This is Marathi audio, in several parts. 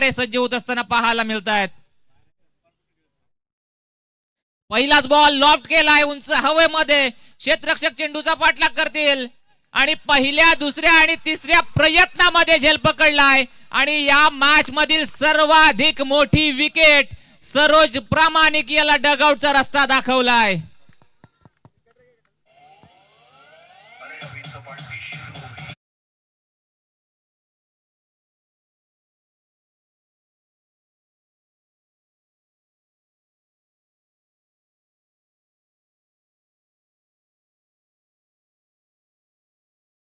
तारे सज्ज होत असताना पाहायला मिळत आहेत. पहिलाच बॉल लॉफ्ट केलाय उंच हवेमध्ये. क्षेत्ररक्षक चेंडूचा पाठलाग करतील आणि पहिल्या दुसऱ्या आणि तिसऱ्या प्रयत्नामध्ये झेल पकडलाय आणि या मॅच मधील सर्वाधिक मोठी विकेट सरोज प्रामाणिक याला डगआउटचा रस्ता दाखवलाय.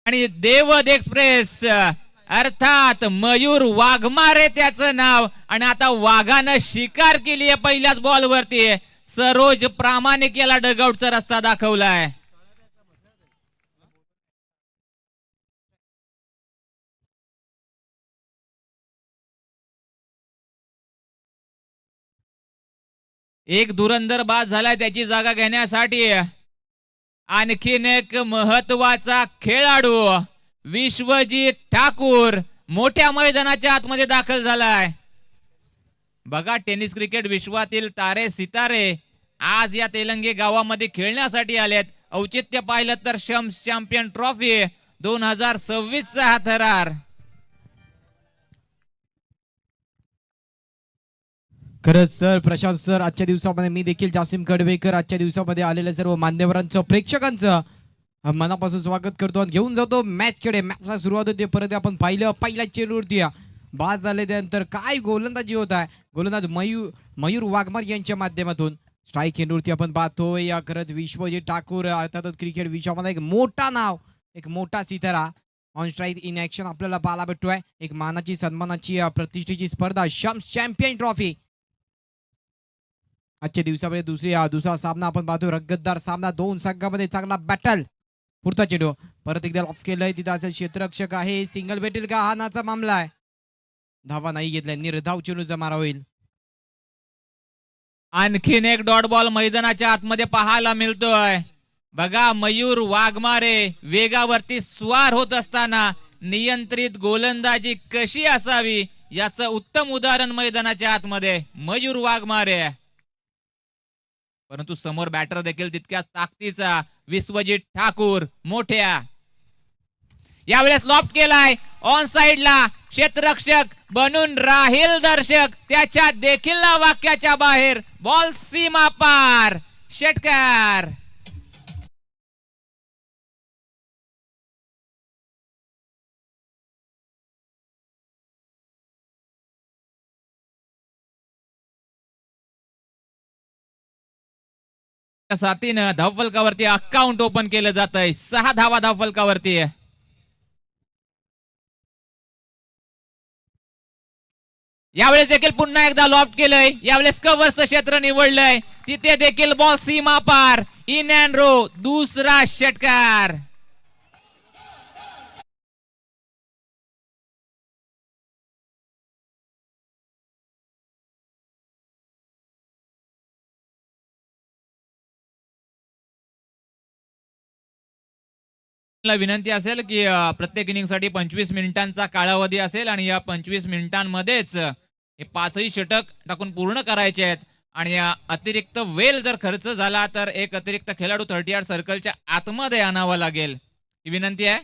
आणि देवद एक्सप्रेस अर्थात मयूर वाघमारे त्याचं नाव आणि आता वाघानं शिकार केली आहे पहिल्याच बॉल वरती. सरोज प्रामाणिक याला डगआउटचा रस्ता दाखवलाय. एक धुरंधर बाद झालाय त्याची जागा घेण्यासाठी आणखीन एक महत्वाचा खेळाडू विश्वजित ठाकूर मोठ्या मैदानाच्या आतमध्ये दाखल झालाय. बघा टेनिस क्रिकेट विश्वातील तारे सितारे आज या तेलंगे गावामध्ये खेळण्यासाठी आलेत. औचित्य पाहिलं तर शम्स चॅम्पियन ट्रॉफी 2026 चा हा थरार. खरंच सर प्रशांत सर आजच्या दिवसामध्ये मी देखील जासिम कडवेकर आजच्या दिवसामध्ये आलेल्या सर्व मान्यवरांचं प्रेक्षकांचं मनापासून स्वागत करतो आणि घेऊन जातो मॅचकडे. मॅचला सुरुवात होते परत आपण पाहिलं पहिल्या चेंडूवरती बाद झाले त्यानंतर काय गोलंदाजी होत आहे. गोलंदाज मयूर वाघमार यांच्या माध्यमातून स्ट्राईक चेंडूवरती आपण पाहतोय. या खरंच विश्वजित ठाकूर अर्थातच क्रिकेट विश्वामध्ये एक मोठा नाव एक मोठा सितारा ऑन स्ट्राईक इन ऍक्शन आपल्याला पाहायला भेटतोय. एक मानाची सन्मानाची प्रतिष्ठेची स्पर्धा शम्स चॅम्पियन ट्रॉफी आजच्या दिवसामध्ये दुसरा सामना आपण पाहतो. रगतदार सामना दोन संघामध्ये चांगला बॅटल. पुढचा चेंडू परत एकदा ऑफ केलंय तिथं असेल क्षेत्ररक्षक आहे. सिंगल भेटेल का हा नाचा मामला आहे. धावा नाही घेतलाय निर्धाव चेंडूचा मारा होईल. आणखीन एक डॉट बॉल मैदानाच्या आतमध्ये पाहायला मिळतोय. बघा मयूर वाघमारे वेगावरती स्वार होत असताना नियंत्रित गोलंदाजी कशी असावी याचं उत्तम उदाहरण मैदानाच्या आतमध्ये मयूर वाघमारे. परंतु समोर बॅटर देखील तितक्याच ताकदीचा विश्वजित ठाकूर मोठ्या. यावेळेस लॉफ्ट केलाय ऑन साइडला. क्षेत्ररक्षक बनून राहील दर्शक त्याच्या देखील वाक्याच्या बाहेर. बॉल सीमा पार. षटकार. साथीनं धावफलकावरती अकाउंट ओपन केलं जात आहे. 6 धावा धावफलकावरती. यावेळेस देखील पुन्हा एकदा लॉफ्ट केलंय. यावेळेस कव्हरचं क्षेत्र निवडलंय तिथे देखील बॉल सीमा पार. इन अँड रो दुसरा षटकार. विनंती असेल की प्रत्येक इनिंग साठी 25 मिनिटांचा कालावधी असेल आणि या 25 मिनिटांमध्येच हे 5ही षटक टाकून पूर्ण करायचे आहेत. आणि अतिरिक्त वेळ जर खर्च झाला तर एक अतिरिक्त खेळाडू 30 सर्कलच्या आतमध्ये आणावा लागेल ही विनंती आहे.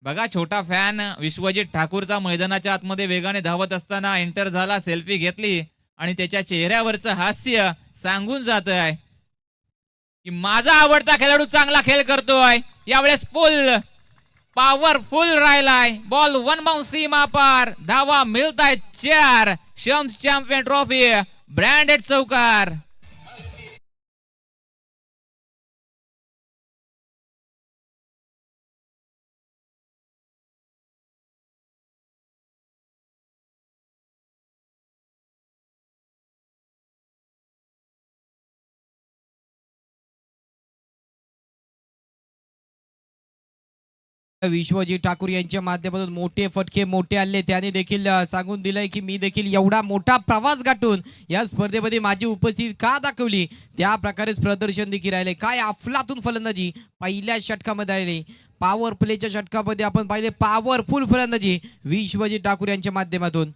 बघा छोटा फॅन विश्वजित ठाकूरचा मैदानाच्या आतमध्ये वेगाने धावत असताना एंटर झाला. सेल्फी घेतली आणि त्याच्या चेहऱ्यावरचं हास्य सांगून जात आहे की माझा आवडता खेळाडू चांगला खेळ करतोय. यावेळेस फुल पॉवरफुल राहिलाय. बॉल 1 बाउंस सीमा पार. धावा मिळतायत 4. शम्स चॅम्पियन ट्रॉफी ब्रँडेड चौकार. विश्वजित ठाकूर यांच्या माध्यमातून मोठे फटके मोठे आले. त्याने देखील सांगून दिलंय की मी देखील एवढा मोठा प्रवास गाठून या स्पर्धेमध्ये माझी उपस्थिती का दाखवली, त्या प्रकारेच प्रदर्शन देखील राहिले. काय अफलातून फलंदाजी पहिल्या षटकामध्ये आलेली. पॉवर प्लेच्या षटकामध्ये आपण पाहिले पॉवरफुल फलंदाजी विश्वजित ठाकूर यांच्या माध्यमातून.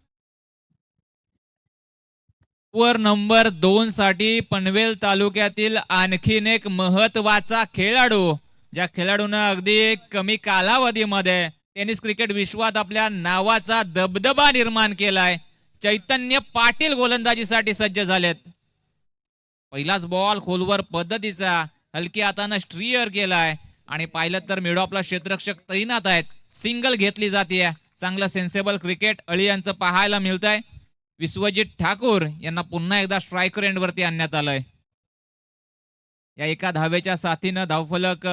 वर नंबर 2 साठी पनवेल तालुक्यातील आणखीन एक महत्वाचा खेळाडू, ज्या खेळाडूनं अगदी कमी कालावधीमध्ये टेनिस क्रिकेट विश्वात आपल्या नावाचा दबदबा निर्माण केलाय. चैतन्य पाटील गोलंदाजीसाठी सज्ज झालेत. पहिलाच बॉल खोलवर पद्धतीचा हलक्या हातानं स्ट्रियर केलाय आणि पाहिलं तर मिडो आपला क्षेत्ररक्षक तैनात आहेत. सिंगल घेतली जाते. चांगलं सेन्सेबल क्रिकेट अळियांचं पाहायला मिळत आहे. विश्वजित ठाकूर यांना पुन्हा एकदा स्ट्रायकर एंडवरती आणण्यात आलंय. या एका धावेच्या साथीनं धावफलक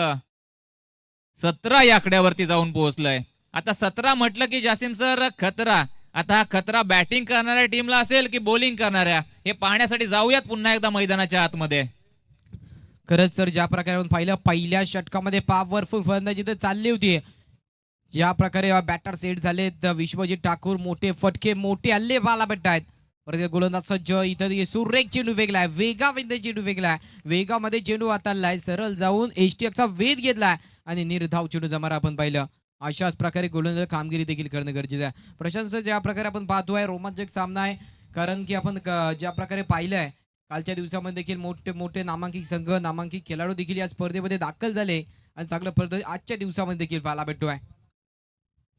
17 या आकड्यावरती जाऊन पोहोचलंय. आता 17 म्हटलं की जासिम सर खतरा. आता हा खतरा बॅटिंग करणाऱ्या टीमला असेल की बॉलिंग करणाऱ्या, हे पाहण्यासाठी जाऊयात पुन्हा एकदा मैदानाच्या आतमध्ये. खरंच सर, ज्या प्रकारे आपण पाहिलं पहिल्या षटकामध्ये पॉवरफुल फलंदाजी तर चालली होती. ज्या प्रकारे बॅटर सेट झालेत विश्वजित ठाकूर, मोठे फटके मोठे हल्ले पाहायला भेटत आहेत. परत गोलंदाज सज्ज. इथं सुरेख चेंडू फेकलाय, वेगामध्ये चेंडू फेकलाय, वेगामध्ये चेंडू हाताळलाय, सरळ जाऊन एचटीएफचा वेध घेतलाय आणि निर्धाव चेंडू जमारा आपण पाहिलं. अशाच प्रकारे गोलंदाज कामगिरी देखील करणं गरजेचं आहे. प्रशांत सर, ज्या प्रकारे आपण पाहतोय रोमांचक सामना आहे, कारण की आपण ज्या प्रकारे पाहिलंय कालच्या दिवसामध्ये देखील मोठे मोठे नामांकित संघ, नामांकित खेळाडू देखील या स्पर्धेमध्ये दाखल झाले आणि चांगलं प्रदर्शन आजच्या दिवसामध्ये देखील पाहायला भेटतोय.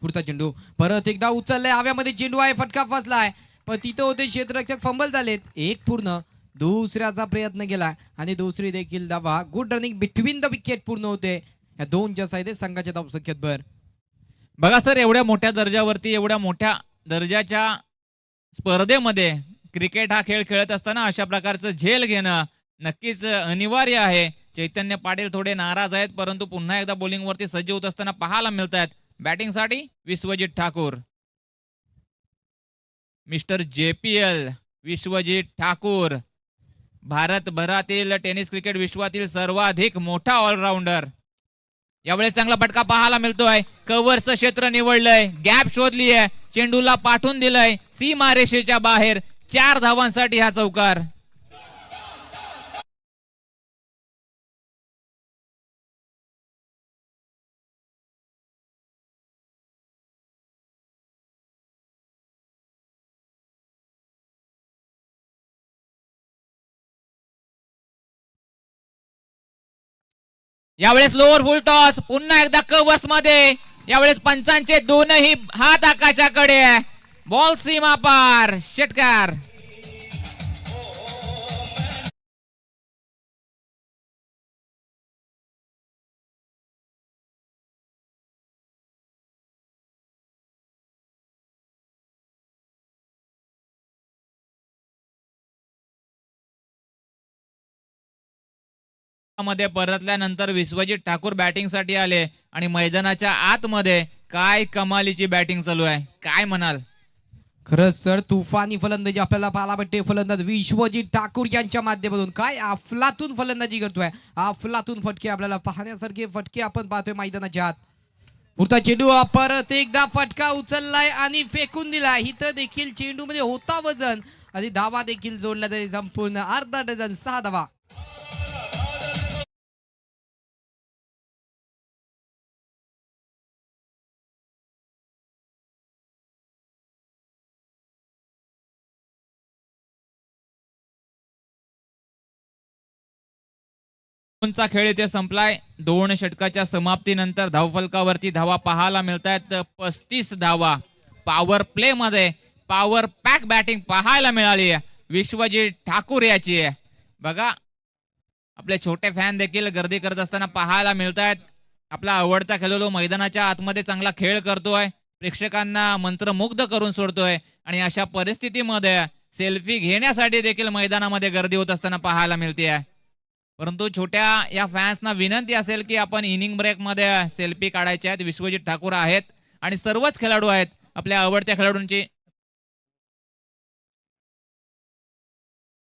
पुढचा चेंडू परत एकदा उचललाय, हव्यामध्ये चेंडू आहे, फटका फसलाय, पण तिथं होते क्षेत्ररक्षक, फंबल झालेत. एक पूर्ण दुसऱ्याचा प्रयत्न केला आणि दुसरी देखील धावा. Good running between the wicket पूर्ण होते. या दोनच्या साईडे संघाच्या धावसंख्येत भर. बघा सर, एवढ्या मोठ्या दर्जावरती, एवढ्या मोठ्या दर्जाच्या स्पर्धेमध्ये क्रिकेट हा खेळ खेळत असताना अशा प्रकारचं झेल घेणं नक्कीच अनिवार्य आहे. चैतन्य पाटील थोडे नाराज आहेत, परंतु पुन्हा एकदा बॉलिंगवरती सज्ज होत असताना पाहायला मिळत आहेत. बॅटिंगसाठी विश्वजित ठाकूर, मिस्टर JPL विश्वजित ठाकूर, भारतभरातील टेनिस क्रिकेट विश्वातील सर्वाधिक मोठा ऑलराऊंडर. यावेळेस चांगला फटका पाहायला मिळतोय. कव्हरचं क्षेत्र निवडलंय, गॅप शोधली आहे, चेंडूला पाठवून दिलंय सीमारेषेच्या बाहेर. 4 धावांसाठी हा चौकार. यावेळेस लोअर फुल टॉस, पुन्हा एकदा कव्हर्स मध्ये. यावेळेस पंचांचे दोनही हात आकाशाकडे. बॉल सीमा पार, षटकार. मध्ये परतल्यानंतर विश्वजित ठाकूर बॅटिंगसाठी आले आणि मैदानाच्या आतमध्ये काय कमालीची बॅटिंग चालू आहे, काय म्हणाल? खरंच सर, तुफानी फलंदाजी आपल्याला पाहायला भेटते. फलंदाज विश्वजित ठाकूर यांच्या माध्यमातून काय अफलातून फलंदाजी करतोय. अफलातून फटके आपल्याला पाहण्यासारखे फटके आपण पाहतोय मैदानाच्या आत. पुढचा चेंडू परत एकदा फटका उचललाय आणि फेकून दिलाय. इथं देखील चेंडू मध्ये होता वजन आणि धावा देखील जोडला जाईल. संपूर्ण अर्धा डझन 6 धावा. चा खेळ इथे संपलाय. 2 षटकाच्या समाप्तीनंतर धावफलकावरती धावा पाहायला मिळत आहेत 35 धावा. पॉवर प्ले मध्ये पॉवर पॅक बॅटिंग पाहायला मिळाली विश्वजित ठाकूर याची. बघा, आपले छोटे फॅन देखील गर्दी करत असताना पाहायला मिळत आहेत. आपला आवडता खेळाडू मैदानाच्या आतमध्ये चांगला खेळ करतोय, प्रेक्षकांना मंत्रमुग्ध करून सोडतोय आणि अशा परिस्थितीमध्ये सेल्फी घेण्यासाठी देखील मैदानामध्ये गर्दी होत असताना पाहायला मिळते. परंतु छोट्या या फॅन्सना विनंती असेल की आपण इनिंग ब्रेक मध्ये सेल्फी काढायचे आहेत. विश्वजित ठाकूर आहेत आणि सर्वच खेळाडू आहेत आपल्या आवडत्या खेळाडूंची.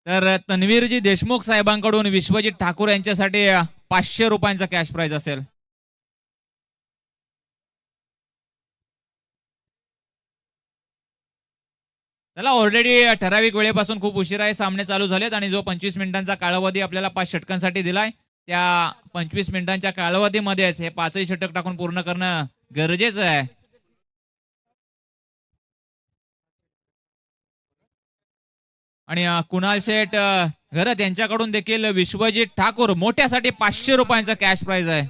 तर तन्वीरजी देशमुख साहेबांकडून विश्वजित ठाकूर यांच्यासाठी 500 रुपयांचा कॅश प्राइज असेल. चला ऑलरेडी ठराविक वेळेपासून खूप उशिरा हे सामने चालू झालेत आणि जो 25 मिनिटांचा कालावधी आपल्याला 5 षटकांसाठी दिलाय त्या 25 मिनिटांच्या कालावधीमध्येच हे 5ही षटक टाकून पूर्ण करणं गरजेचं आहे. आणि कुणाल शेठ घरत यांच्याकडून देखील विश्वजित ठाकूर मोठ्यासाठी 500 रुपयांचा कॅश प्राइज आहे.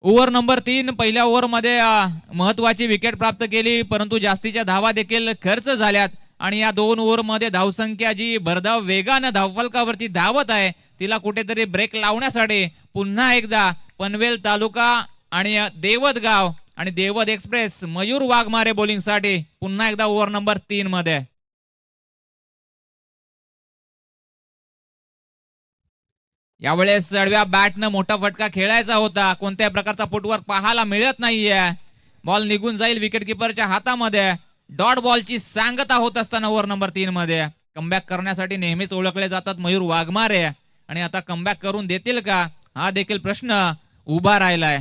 ओव्हर नंबर 3 पहिल्या ओव्हर मध्ये महत्वाची विकेट प्राप्त केली परंतु जास्तीच्या धावा देखील खर्च झाल्यात आणि या 2 ओव्हर मध्ये धावसंख्या जी भरधाव वेगानं धावफलकावरती धावत आहे तिला कुठेतरी ब्रेक लावण्यासाठी पुन्हा एकदा पनवेल तालुका आणि देवदगाव आणि देवद एक्सप्रेस मयूर वाघमारे बॉलिंगसाठी पुन्हा एकदा ओव्हर नंबर 3 मध्ये. यावेळेस आडव्या बॅटनं मोठा फटका खेळायचा होता. कोणत्याही प्रकारचा फुटवर्क पाहायला मिळत नाहीये. बॉल निघून जाईल विकेट किपरच्या हातामध्ये. डॉट बॉलची सांगता होत असताना ओव्हर नंबर 3 मध्ये कमबॅक करण्यासाठी नेहमीच ओळखले जातात मयूर वाघमारे आणि आता कमबॅक करून देतील का हा देखील प्रश्न उभा राहिलाय.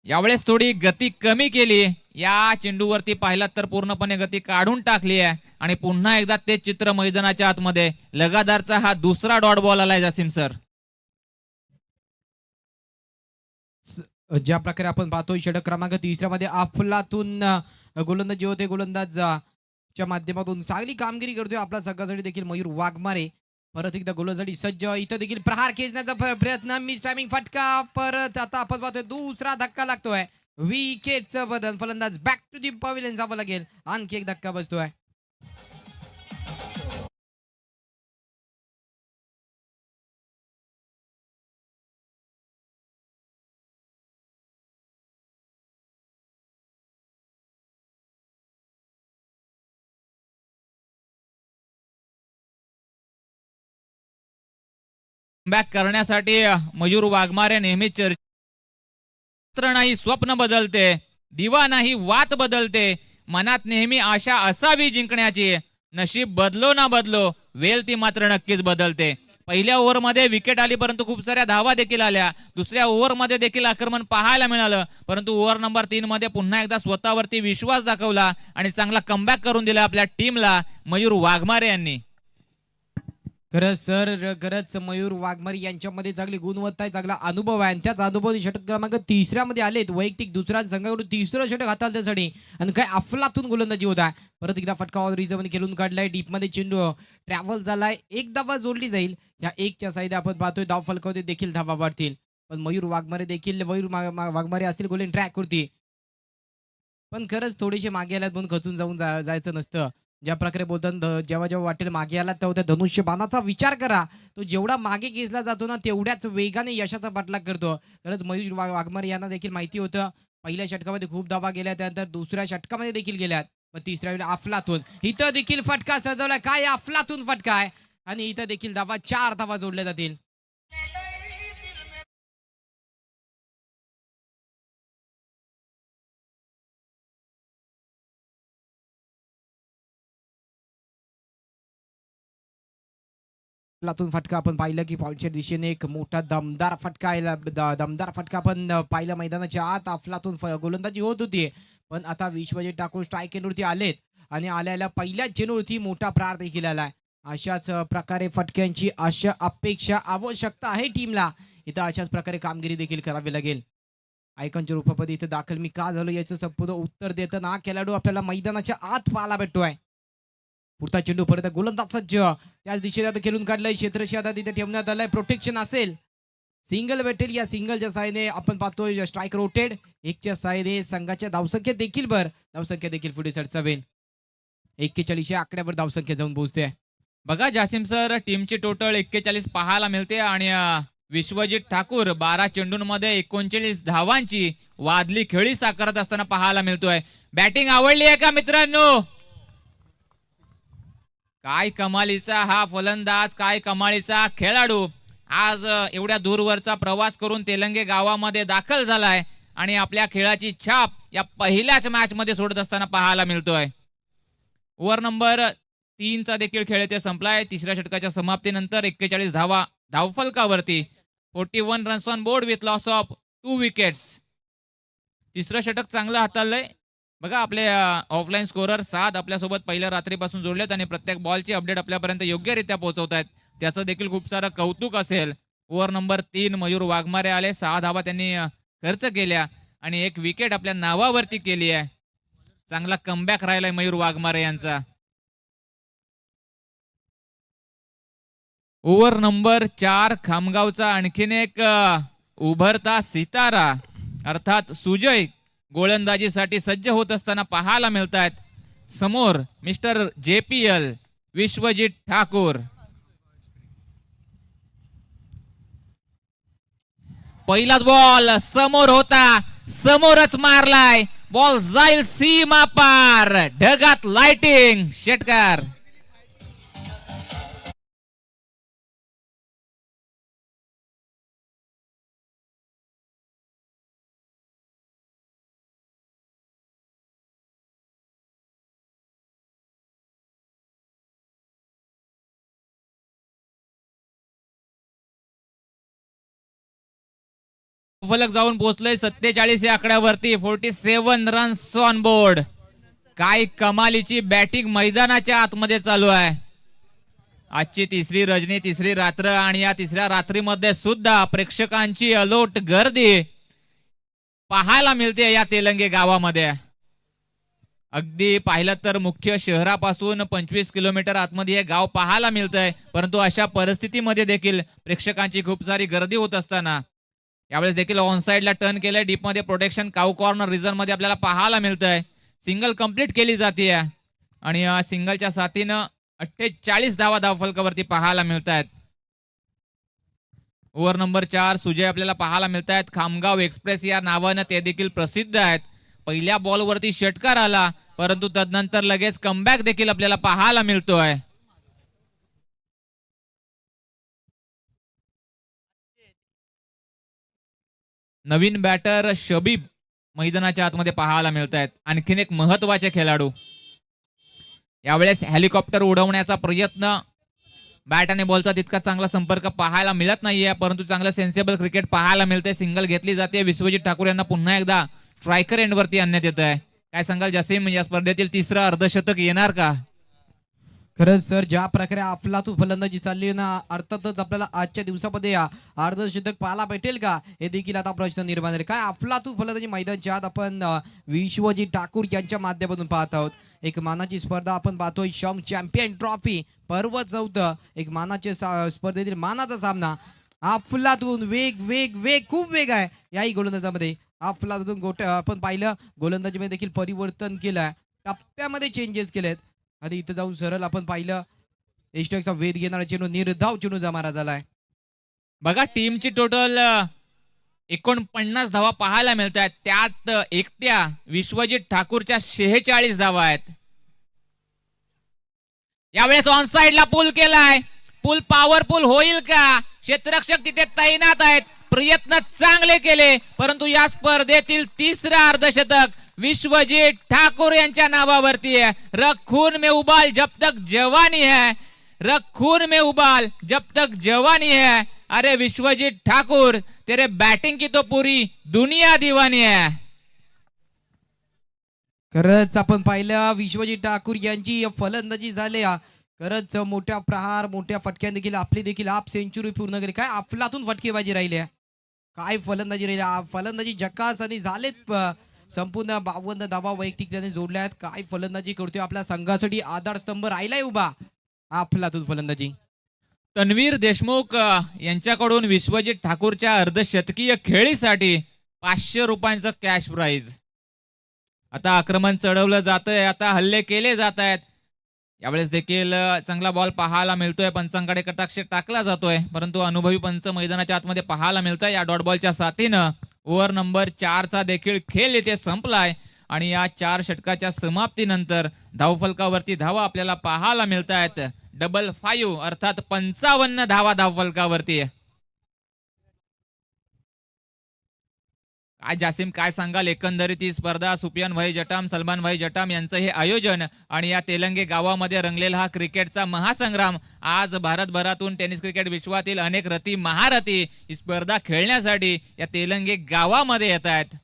यावेळेस थोडी गती कमी केली. या चेंडूवरती पाहिलात तर पूर्णपणे गती काढून टाकली आहे आणि पुन्हा एकदा तेच चित्र मैदानाच्या आतमध्ये. लगातारचा हा दुसरा डॉट बॉल आलाय जासिम सर. ज्या प्रकारे आपण पाहतोय षटक क्रमांक 3 मध्ये अफलातून गोलंदाजी होते. गोलंदाजच्या माध्यमातून चांगली कामगिरी करतोय आपला संघासाठी देखील मयूर वाघमारे. परत एकदा गोलंदाजी सज्ज. इथं देखील प्रहार खेचण्याचा प्रयत्न. मिस टायमिंग फटका. परत आता आपण पाहतोय दुसरा धक्का लागतोय. विकेटचं बदल. फलंदाज बॅक टू दी पवेलियन जावं लागेल. आणखी एक धक्का बसतोय. बॅक करण्यासाठी मयूर वाघमारे नेहमीच चरित्र नाही स्वप्न बदलते. दिवा नाही वात बदलते. मनात नेहमी आशा असावी जिंकण्याची. नशीब बदलो ना बदलो वेल ती मात्र नक्कीच बदलते. पहिल्या ओव्हर मध्ये विकेट आली परंतु खूप साऱ्या धावा देखील आल्या. दुसऱ्या ओव्हर मध्ये देखील आक्रमण पाहायला मिळालं परंतु ओव्हर नंबर 3 मध्ये पुन्हा एकदा स्वतःवरती विश्वास दाखवला आणि चांगला कमबॅक करून दिला आपल्या टीमला मयूर वाघमारे यांनी. खरंच सर, खरंच मयूर वाघमारे यांच्यामध्ये चांगली गुणवत्ता आहे, चांगला अनुभव आहे आणि त्याच अनुभव षटक क्रमांक 3 मध्ये आलेत. वैयक्तिक दुसऱ्या संघाकडून 3रं षटक हाताळण्यासाठी आणि काय अफलातून गोलंदाजी होत आहे. परत एकदा फटका ऑल रिझमध्ये खेळून काढलाय. डीप मध्ये चेंडू ट्रॅव्हल झालाय. एक धावा जोडली जाईल. या 1च्या साईडे आपण पाहतोय धाव फलकावरती देखील धावा वाढतील पण मयूर वाघमारे देखील वाघमारे असतील गोलिंग ट्रॅक वरती. पण खरंच थोडेसे मागे आल्यात म्हणून खचून जाऊन जायचं नसतं. ज्या प्रकारे बोलतात जेव्हा जेव्हा वाटेल मागे आला तेव्हा त्या धनुष्यबाणाचा विचार करा. तो जेवढा मागे खेचला जातो ना तेवढ्याच वेगाने यशाचा पाठलाग करतो. खरंच मयूर वाघमारे यांना देखील माहिती होतं. पहिल्या षटकामध्ये खूप धावा गेल्या त्यानंतर दुसऱ्या षटकामध्ये देखील गेल्यात. पण तिसऱ्या वेळेला अफलातून इथं देखील फटका सजवलाय. काय अफलातून फटका आहे आणि इथं देखील धावा 4 धावा जोडल्या जातील. लातून फटका आपण पाहिलं की पॉईंटच्या दिशेने एक मोठा दमदार फटका आहे. दमदार फटका आपण पाहिलं मैदानाच्या आत. अफलातून गोलंदाजी होत होती पण आता विश्वजित ठाकूर स्ट्राईक एंडवरती आलेत आणि आल्याला पहिल्या चेंडूवरती मोठा प्रहार देखील आलाय. अशाच प्रकारे फटक्यांची अशा अपेक्षा आवश्यकता आहे टीमला. इथं अशाच प्रकारे कामगिरी देखील करावी लागेल. आयकॉनच्या रूपामध्ये इथं दाखल मी का झालो याचं संपूर्ण उत्तर देताना हा खेळाडू आपल्याला मैदानाच्या आत पाहायला भेटतोय. पुढचा चेंडू परत गोलंदाज सज्ज. त्याच दिशेने आता खेळून काढलाय. क्षेत्रशी आता तिथे ठेवण्यात आलाय. प्रोटेक्शन असेल. सिंगल भेटेल. या सिंगलच्या साईने आपण पाहतोय स्ट्राईक रोटेड. 1च्या साईने संघाच्या धावसंख्या देखील धावसंख्या देखील पुढे सरसावेल. 41 आकड्यावर धावसंख्या जाऊन पोहोचते. बघा जासिम सर टीमची टोटल 41 पाहायला मिळते आणि विश्वजित ठाकूर 12 चेंडूंमध्ये 39 धावांची वादली खेळी साकारत असताना पाहायला मिळतोय. बॅटिंग आवडली आहे का मित्रांनो? काय कमालीचा हा फलंदाज, काय कमालीचा खेळाडू. आज एवढ्या दूरवरचा प्रवास करून तेलंगे गावामध्ये दाखल झालाय आणि आपल्या खेळाची छाप या पहिल्याच मॅच मध्ये सोडत असताना पाहायला मिळतोय. ओव्हर नंबर 3चा देखील खेळ इथे संपलाय. तिसऱ्या षटकाच्या समाप्तीनंतर 41 धावा धावफलकावरती. 41 runs on board with loss of 2 wickets. तिसरं षटक चांगलं हाताळलंय. बघा आपले ऑफलाईन स्कोरर 7 आपल्यासोबत पहिल्या रात्रीपासून जोडलेत आणि प्रत्येक बॉलची अपडेट आपल्यापर्यंत योग्यरित्या पोहोचवत आहेत. त्याचं देखील खूप सारं कौतुक असेल. ओव्हर नंबर 3 मयूर वाघमारे आले. 6 धावा त्यांनी खर्च केल्या आणि 1 विकेट आपल्या नावावरती केली आहे. चांगला कमबॅक राहिलाय मयूर वाघमारे यांचा. ओव्हर नंबर 4 खामगावचा आणखीन एक उभरता सितारा अर्थात सुजय गोलंदाजीसाठी सज्ज होत असताना पाहायला मिळत आहेत. समोर मिस्टर JPL विश्वजित ठाकूर. पहिलाच बॉल समोर होता, समोरच मारलाय. बॉल जाईल सीमा पार, ढगात लाइटिंग. षटकार. फलक जाऊन पोहोचलोय 47 या आकड्यावरती. 47 रन्स ऑन बोर्ड. काय कमालीची बॅटिंग मैदानाच्या आतमध्ये चालू आहे. आजची तिसरी रजनी, तिसरी रात्र आणि या तिसऱ्या रात्रीमध्ये सुद्धा प्रेक्षकांची अलोट गर्दी पाहायला मिळते या तेलंगे गावामध्ये. अगदी पाहिलं तर मुख्य शहरापासून 25 किलोमीटर आतमध्ये हे गाव पाहायला मिळतंय. परंतु अशा परिस्थितीमध्ये देखील प्रेक्षकांची खूप सारी गर्दी होत असताना यावेळेस देखील ऑन साइडला टर्न केलंय. डीप मध्ये प्रोटेक्शन काऊ कॉर्नर रिझन मध्ये आपल्याला पाहायला मिळतंय. सिंगल कंप्लीट केली जाते आणि या सिंगलच्या साथीनं 48 धावा धावफलकावरती पाहायला मिळत आहेत. ओव्हर नंबर 4 सुजय आपल्याला पाहायला मिळत आहेत. खामगाव एक्सप्रेस या नावानं ते देखील प्रसिद्ध आहेत. पहिल्या बॉलवरती षटकार आला परंतु तदनंतर लगेच कमबॅक देखील आपल्याला पाहायला मिळतोय. नवीन बॅटर शबीब मैदानाच्या आतमध्ये पाहायला मिळत आहेत. आणखीन एक महत्वाचे खेळाडू. यावेळेस हेलिकॉप्टर उडवण्याचा प्रयत्न, बॅट आणि बॉलचा तितका चांगला संपर्क पाहायला मिळत नाहीये परंतु चांगलं सेन्सेबल क्रिकेट पाहायला मिळते. सिंगल घेतली जाते. विश्वजित ठाकूर यांना पुन्हा एकदा स्ट्रायकर एंडवरती आणण्यात येत आहे. काय सांगाल जसीम, या स्पर्धेतील तिसरं अर्धशतक येणार का? खरंच सर, ज्या प्रकारे अफलातून फलंदाजी चालली ना, अर्थातच आपल्याला आजच्या दिवसामध्ये अर्धशतक पाहायला भेटेल का हे देखील आता प्रश्न निर्माण झाले. काय अफलातून फलंदाजी मैदानच्या आत आपण विश्वजित ठाकूर यांच्या माध्यमातून पाहत आहोत. एक मानाची स्पर्धा आपण पाहतोय. शॉम चॅम्पियन ट्रॉफी पर्व 14 एक मानाच्या स्पर्धेतील मानाचा सामना. अफलातून वेग वेग वेग खूप वेग आहे याही गोलंदाजामध्ये. अफलातून गोट्या आपण पाहिलं गोलंदाजीमध्ये देखील परिवर्तन केलंय, टप्प्यामध्ये चेंजेस केलेत. आधी इथं जाऊन सरळ आपण पाहिलं एस्टेकचा वेध घेणारा चेंडू, निर्धाव चेंडू जमा झालाय. बघा टीमची टोटल 49 धावा पाहायला मिळत आहेत. त्यात एकट्या विश्वजित ठाकूरच्या 46 धावा आहेत. यावेळेस ऑन साइडला पूल केलाय. पूल पॉवरफुल होईल का? क्षेत्ररक्षक तिथे तैनात आहेत. प्रयत्न चांगले केले परंतु या स्पर्धेतील तिसरा अर्धशतक विश्वजित ठाकूर यांच्या नावावरती है. रखून में उबाल जब तक जवानी है, रखून में उबाल जब तक जवानी है. अरे विश्वजित ठाकूर, तेरे बैटिंग की तो पूरी दुनिया दीवानी है. खरंच आपण पाहिलं विश्वजित ठाकूर यांची फलंदाजी झाली. खरंच मोठ्या प्रहार, मोठ्या फटक्याने देखील आपली देखील हाफ सेंचुरी पूर्ण केली. काय अफलातून फटकेबाजी राहिली, काय फलंदाजी राहिली. फलंदाजी झकास आणि झालेत. संपूर्ण 52 धावा वैयक्तिक त्याने जोडल्या आहेत. काय फलंदाजी करतोय, आपल्या संघासाठी आधारस्तंभ राहिलाय उभा. अफलातून फलंदाजी. तन्वीर देशमुख यांच्याकडून विश्वजित ठाकूरच्या अर्धशतकीय खेळीसाठी 500 रुपयांचं कॅश प्राइज. आता आक्रमण चढवलं जातंय, आता हल्ले केले जात आहेत. यावेळेस देखील चांगला बॉल पाहायला मिळतोय. पंचांकडे कटाक्ष टाकला जातोय परंतु अनुभवी पंच मैदानाच्या आतमध्ये पाहायला मिळतंय. या डॉट बॉलच्या साथीनं ओव्हर नंबर 4चा देखील खेळ इथे संपलाय आणि या 4 षटकाच्या समाप्तीनंतर धावफलकावरती धावा आपल्याला पाहायला मिळत आहेत. 55 अर्थात 55 धावा धावफलकावरती. काय जासिम, काय सांगाल एकंदरीत ही स्पर्धा? सुफियान भाई जटाम, सलमान भाई जटाम यांचं हे आयोजन आणि या तेलंगे गावामध्ये रंगलेला हा क्रिकेटचा महासंग्राम. आज भारतभरातून टेनिस क्रिकेट विश्वातील अनेक रथी महारथी ही स्पर्धा खेळण्यासाठी या तेलंगे गावामध्ये येत आहेत.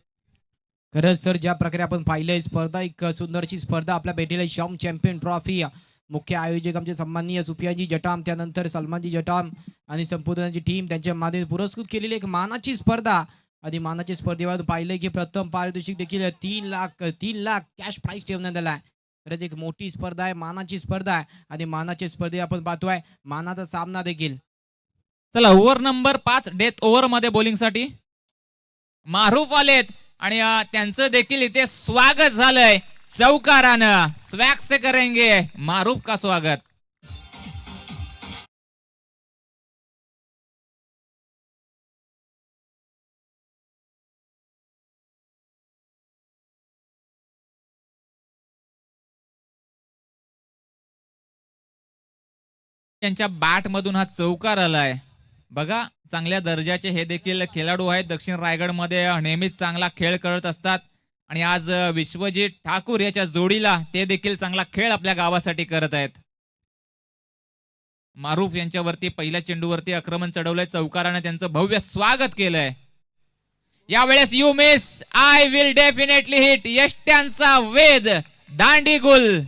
खरंच सर, ज्या प्रकारे आपण पाहिलंय स्पर्धा, एक सुंदरची स्पर्धा आपल्या भेटीला शॉम चॅम्पियन ट्रॉफी. मुख्य आयोजक आमचे सन्माननीय सुफियाजी जटाम, त्यानंतर सलमानजी जटाम आणि संपूर्ण टीम त्यांच्या माध्यमातून पुरस्कृत केलेली एक मानाची स्पर्धा. आणि मानाच्या स्पर्धेवर पाहिलंय की प्रथम पारितोषिक देखील 3 लाख कॅश प्राइज ठेवण्यात आला आहे. खरंच एक मोठी स्पर्धा आहे, मानाची स्पर्धा आहे. आणि मानाच्या स्पर्धे आपण पाहतोय मानाचा सामना देखील. चला, ओव्हर नंबर 5 डेथ ओव्हर मध्ये बॉलिंगसाठी मारूफ आलेत आणि त्यांचं देखील इथे स्वागत झालंय चौकारानं. स्वॅग से करेंगे मारूफ का स्वागत. त्यांच्या बॅट मधून हा चौकार आलाय. बघा, चांगल्या दर्जाचे हे देखील खेळाडू आहेत. दक्षिण रायगड मध्ये नेहमीच चांगला खेळ करत असतात आणि आज विश्वजित ठाकूर याच्या जोडीला ते देखील चांगला खेळ आपल्या गावासाठी करत आहेत. मारूफ यांच्यावरती पहिल्या चेंडूवरती आक्रमण चढवलंय. चौकाराने त्यांचं भव्य स्वागत केलंय. यावेळेस you miss, I will definitely hit. यष्ट्यांचा वेद, दांडी गुल.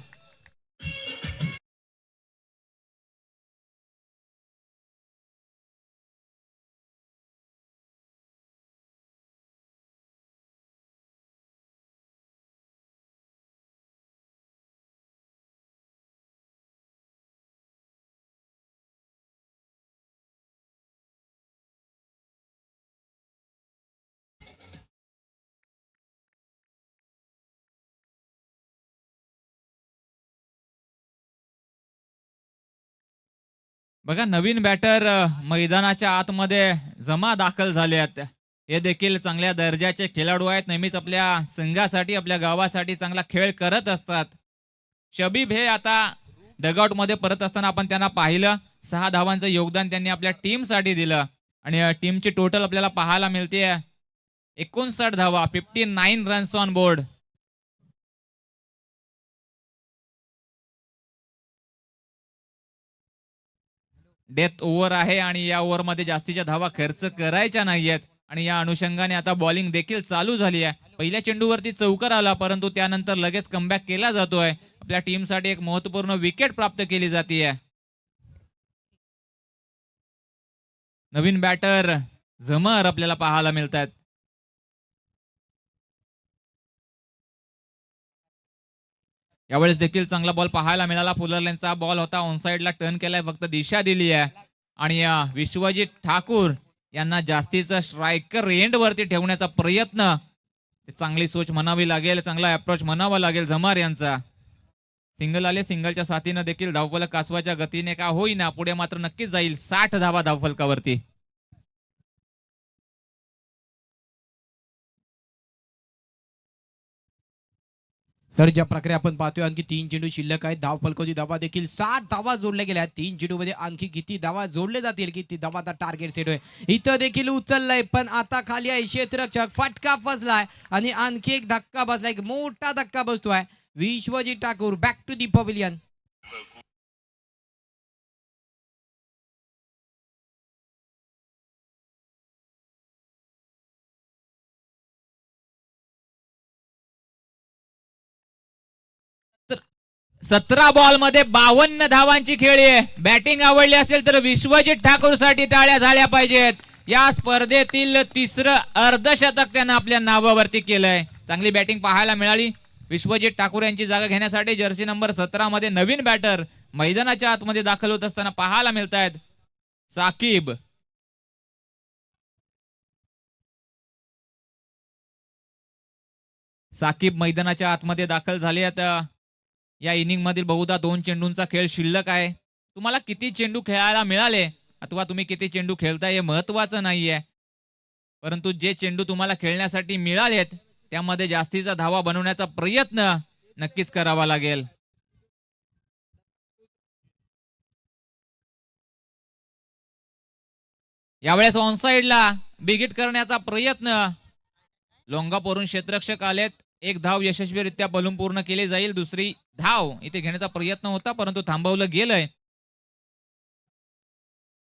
बघा, नवीन बॅटर मैदानाच्या आतमध्ये जमा दाखल झाले आहेत. हे देखील चांगल्या दर्जाचे खेळाडू आहेत. नेहमीच आपल्या संघासाठी, आपल्या गावासाठी चांगला खेळ करत असतात. शबीब हे आता डगआउट मध्ये परत असताना आपण त्यांना पाहिलं. 6 धावांचं योगदान त्यांनी आपल्या टीम साठी दिलं आणि टीमची टोटल आपल्याला पाहायला मिळते 59 धावा, 59 runs on board. Death over आहे आणि या ओव्हर मध्ये जास्तीच्या धावा खर्च करायच्या नाहीयेत आणि या अनुषंगाने आता बॉलिंग देखील चालू झाली आहे. पहिल्या चेंडूवरती चौकार आला, परंतु त्यानंतर लगेच कमबॅक केला जातोय. आपल्या टीमसाठी एक महत्वपूर्ण विकेट प्राप्त केली जाते. नवीन बॅटर झमर आपल्याला पाहायला मिळतात. यावेळेस देखील चांगला बॉल पाहायला मिळाला. फुलरलेनचा बॉल होता, ऑनसाइडला टर्न केलाय, फक्त दिशा दिली आहे. आणि विश्वजित ठाकूर यांना जास्तीचा स्ट्रायकर एंड वरती ठेवण्याचा प्रयत्न, चांगली सोच म्हणावी लागेल, चांगला अप्रोच म्हणावा लागेल झमार यांचा. सिंगल आले, सिंगलच्या साथीनं देखील धावफलक कासवाच्या गतीने का होईना पुढे मात्र नक्कीच जाईल. 60 धावा धावफलकावरती. सर, ज्या प्रकारे आपण पाहतोय आणखी 3 चेंडू शिल्लक आहेत. धाव फलकाची धावा देखील 60 धावा जोडल्या गेल्या. 3 चेंडू मध्ये आणखी किती धावा जोडले जातील, किती धावाचा टार्गेट सेट होय. इथं देखील उचललंय, पण आता खाली आहे क्षेत्ररक्षक. फटका फसलाय आणि आणखी एक धक्का बसलाय, एक मोठा धक्का बसतोय. Vishwajit Thakur back to the pavilion. तर 17 बॉल मध्ये 52 धावांची खेळी आहे. बॅटिंग आवडली असेल तर विश्वजित ठाकूर साठी टाळ्या झाल्या पाहिजेत. या स्पर्धेतील तिसरं अर्धशतक त्यांना आपल्या नावावरती केलंय. चांगली बॅटिंग पाहायला मिळाली. विश्वजित ठाकूर यांची जागा घेण्यासाठी जर्सी नंबर 17 मध्ये नवीन बॅटर मैदानाच्या आतमध्ये दाखल होत असताना पाहायला मिळत आहेत. साकिब, साकिब मैदानाच्या आतमध्ये दाखल झाले आहेत. या इनिंग मधील बहुधा 2 चेंडूंचा खेळ शिल्लक आहे. तुम्हाला किती चेंडू खेळायला मिळाले अथवा तुम्ही किती चेंडू खेळताय हे महत्वाचं नाहीये, परंतु जे चेंडू तुम्हाला खेळण्यासाठी मिळालेत त्यामध्ये जास्तीचा धावा बनवण्याचा प्रयत्न नक्कीच करावा लागेल. यावेळेस ऑनसाइडला बिग हिट करण्याचा प्रयत्न. लोंगापोरून क्षेत्ररक्षक आलेत. एक धाव यशस्वीरित्या बलून पूर्ण केली जाईल. दुसरी धाव इथे घेण्याचा प्रयत्न होता परंतु थांबवलं गेलंय.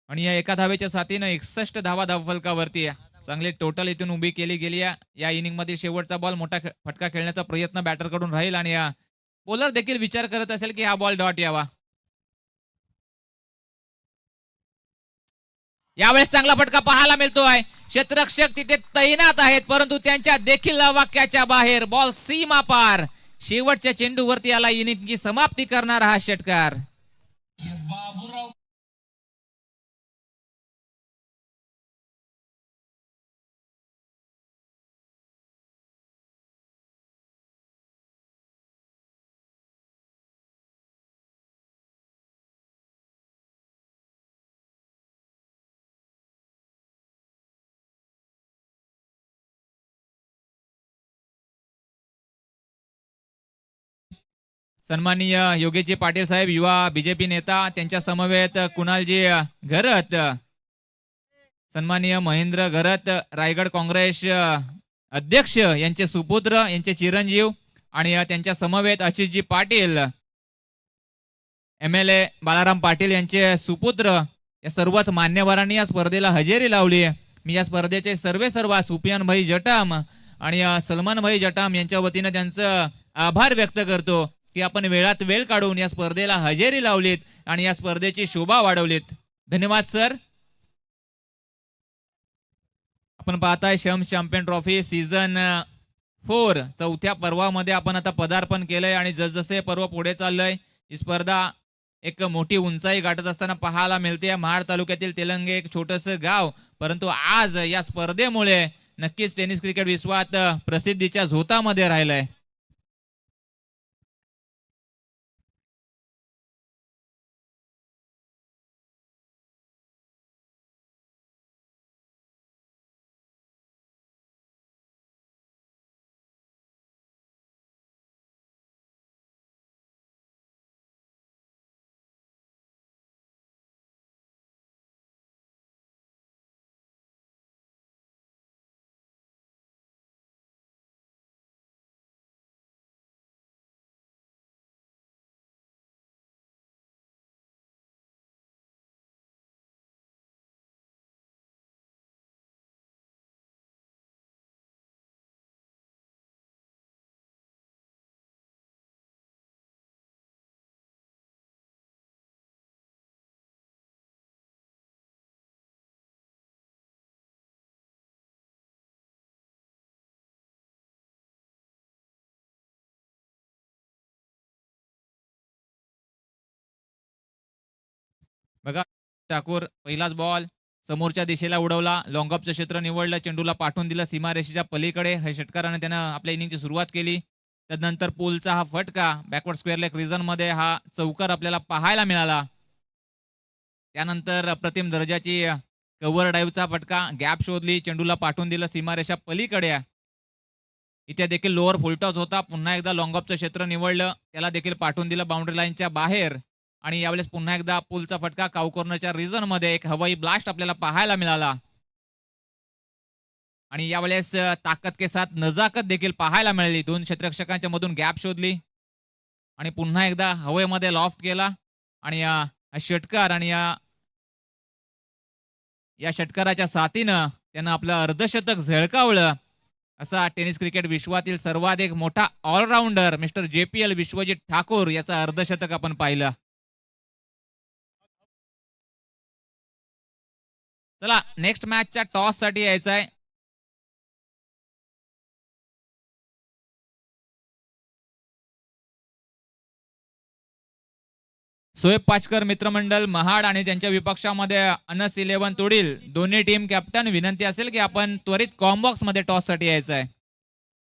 आणि या एका धावेच्या साथीनं 61 धावा धावफलकावरती चांगली टोटल इथून उभी केली गेली. या इनिंग मध्ये शेवटचा बॉल मोठा फटका खेळण्याचा प्रयत्न बॅटर कडून राहील आणि बॉलर देखील विचार करत असेल की हा बॉल डॉट यावा. यावेळेस चांगला फटका पाहायला मिळतोय. क्षेत्ररक्षक तिथे तैनात आहेत परंतु त्यांच्या देखील वाक्याच्या बाहेर बॉल सीमा पार. शेवटच्या चेंडूवरती याला इनिंगची समाप्ती करणार हा षटकार. सन्माननीय योगेशजी पाटील साहेब युवा बीजेपी नेता, त्यांच्या समवेत कुणालजी घरत, सन्माननीय महेंद्र घरत रायगड काँग्रेस अध्यक्ष यांचे सुपुत्र, यांचे चिरंजीव आणि त्यांच्या समवेत आशिषजी पाटील MLA बाळाराम पाटील यांचे सुपुत्र, या सर्वच मान्यवरांनी या स्पर्धेला हजेरी लावली. मी या स्पर्धेचे सर्व सुफियान भाई जटाम आणि सलमान भाई जटाम यांच्या वतीने त्यांचं आभार व्यक्त करतो की आपण वेळात वेळ काढून या स्पर्धेला हजेरी लावलीत आणि या स्पर्धेची शोभा वाढवलीत. धन्यवाद सर. आपण पाहताय शम चॅम्पियन ट्रॉफी सीझन 4 चौथ्या पर्वामध्ये आपण आता पदार्पण केलंय आणि जसजसे पर्व पुढे चाललंय ही स्पर्धा एक मोठी उंचाई गाठत असताना पाहायला मिळते. महाड तालुक्यातील तेलंगे एक छोटंसं गाव, परंतु आज या स्पर्धेमुळे नक्कीच टेनिस क्रिकेट विश्वात प्रसिद्धीच्या झोतामध्ये राहिलंय. बघा, ठाकूर पहिलाच बॉल समोरच्या दिशेला उडवला, लॉंगऑफचं क्षेत्र निवडलं, चेंडूला पाठवून दिलं सीमारेषेच्या पलीकडे. हे षटकाराने त्यानं आपल्या इनिंगची सुरुवात केली. त्यानंतर पोलचा हा फटका बॅकवर्ड स्क्वेअर लेग रिजन मध्ये हा चौकार आपल्याला पाहायला मिळाला. त्यानंतर अप्रतिम दर्जाची कव्हर डाईव्हचा फटका, गॅप शोधली, चेंडूला पाठवून दिलं सीमारेषा पलीकडे. इथे देखील लोअर फुलटॉस होता, पुन्हा एकदा लॉंगऑफचं क्षेत्र निवडलं, त्याला देखील पाठवून दिलं बाउंड्री लाईनच्या बाहेर. आणि यावेळेस पुन्हा एकदा पुलचा फटका काऊ कॉर्नरच्या रिजन मध्ये एक हवाई ब्लास्ट आपल्याला पाहायला मिळाला. आणि यावेळेस ताकद के साथ नजाकत देखील पाहायला मिळाली. दोन क्षेत्ररक्षकांच्या मधून गॅप शोधली आणि पुन्हा एकदा हवेमध्ये लॉफ्ट केला आणि षटकार आणि या षटकाराच्या साथीनं त्यानं आपलं अर्धशतक झळकावलं. असा टेनिस क्रिकेट विश्वातील सर्वाधिक मोठा allrounder mister JPL Vishwajit Thakur याचा अर्धशतक आपण पाहिलं. चला नेक्स्ट मॅचच्या टॉस साठी यायचं आहे. सोहेब पाचकर मित्रमंडळ महाड आणि त्यांच्या विपक्षामध्ये अनस 11 तोडील. दोन्ही टीम कॅप्टन विनंती असेल की आपण त्वरित कॉम्बॉक्स मध्ये टॉस साठी यायचं आहे.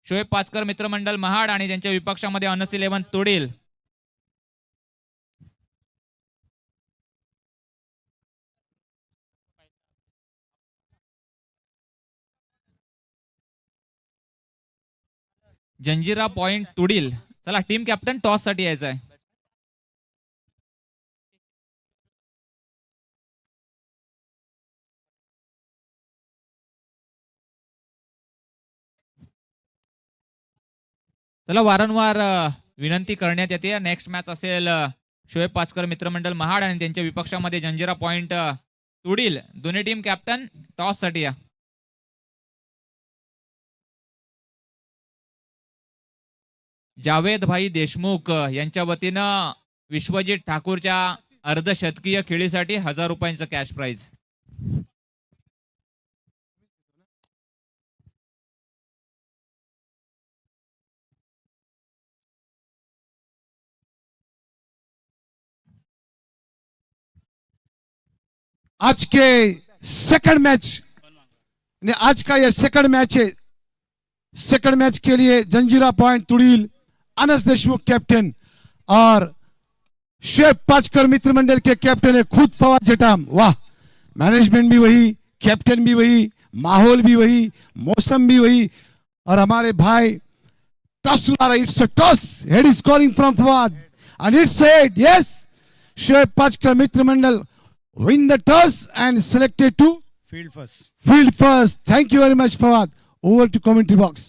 शोएब पाचकर मित्रमंडळ महाड आणि त्यांच्या विपक्षामध्ये अनस 11 तोडील. जंजिरा पॉइंट तुडील. चला टीम कॅप्टन टॉस साठी यायचं आहे. चला वारंवार विनंती करण्यात येते. नेक्स्ट मॅच असेल शोएब पाचकर मित्रमंडळ महाड आणि त्यांच्या विपक्षामध्ये जंजिरा पॉइंट तुडील. दोन्ही टीम कॅप्टन टॉस साठी या. जावेद भाई देशमुख यांच्या वतीनं विश्वजित ठाकूरच्या अर्धशतकीय खेळीसाठी 1000 रुपयांचं कॅश प्राइज. आज के सेकंड मैच आज का यह सेकंड मैच है. सेकंड मैच के लिए जंजीरा पॉइंट तुड़ील अनस देशमुख कैप्टन और शोएब पाचकर मित्र मंडल के कैप्टन है खुद फवाद जटाम. वाह, मैनेजमेंट भी वही, कैप्टन भी वही, माहौल भी वही, मौसम भी वही. और हमारे भाई टॉस सुना रहा. It's a toss. Head is calling from Fawad and it's head. Yes, Shoaib Pachkar Mitra Mandal win the toss and selected to Field first. field first. Thank you very much, Fawad. Over to commentary box.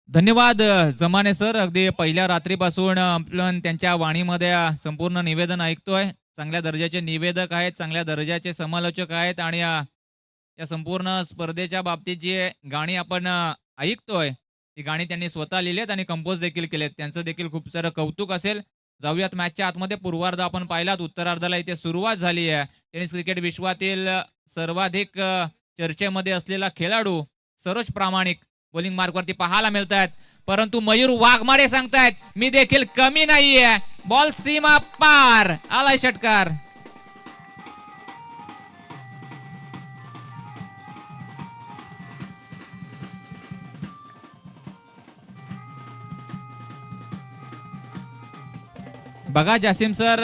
धन्यवाद जमाने सर. अगदी पहिल्या रात्रीपासून आपण त्यांच्या वाणीमध्ये संपूर्ण निवेदन ऐकतोय. चांगल्या दर्जाचे निवेदक आहेत, चांगल्या दर्जाचे समालोचक आहेत आणि या संपूर्ण स्पर्धेच्या बाबतीत जी गाणी आपण ऐकतोय ती गाणी त्यांनी स्वतः लिहिलेत आणि कंपोज देखील केलेत. त्यांचं देखील खूप सारं कौतुक असेल. जाऊयात मॅचच्या आतमध्ये. पूर्वार्ध आपण पाहिलात, उत्तरार्धाला इथे सुरुवात झाली आहे. टेनिस क्रिकेट विश्वातील सर्वाधिक चर्चेमध्ये असलेला खेळाडू सरोज प्रामाणिक बॉलिंग मार्कवरती पाहायला मिळत आहेत. परंतु मयूर वाघमारे सांगतायत मी देखील कमी नाहीये. बॉल सीमा पार आलाय षटकार. बघा जासिम सर,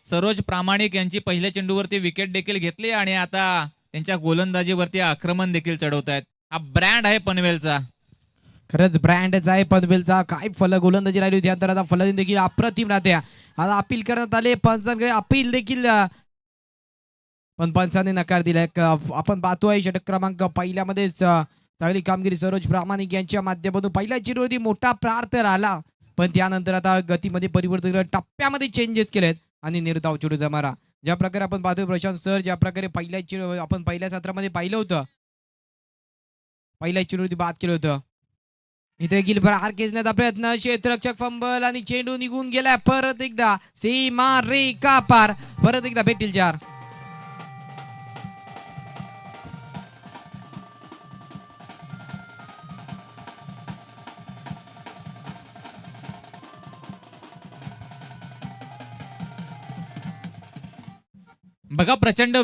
सरोज प्रामाणिक यांची पहिल्या चेंडूवरती विकेट देखील घेतली आणि आता त्यांच्या गोलंदाजीवरती आक्रमण देखील चढवत आहेत. हा ब्रँड आहे पनवेलचा. खरंच ब्रँडच आहे पनवेलचा. काय गोलंदाजी राहिली होती. नंतर आता फलंदाजी देखील अप्रतिम राहते. आता अपील करण्यात आले पंचांकडे. अपील देखील पण पंचाने नकार दिलाय. आपण पाहतोय षटक क्रमांक पहिल्यामध्येच चांगली कामगिरी सरोज प्रामाणिक यांच्या माध्यमातून. पहिल्या चेंडूवरती मोठा प्रार तर आला, पण त्यानंतर आता गतीमध्ये परिवर्तन केलं, टप्प्यामध्ये चेंजेस केलेत आणि निर्धाव चेंडू जमारा. ज्या प्रकारे आपण पाहतोय प्रशांत सर, ज्या प्रकारे आपण पहिल्या सत्रामध्ये पाहिलं होतं, पहिल्या चेंडूवरती बाद केलं होतं, इथे देखील प्रहार खेचण्याचा प्रयत्न, क्षेत्ररक्षक फंबल आणि चेंडू निघून गेलाय. परत एकदा सीमा रेखा पार. परत एकदा भेटील 4. बघा प्रचंड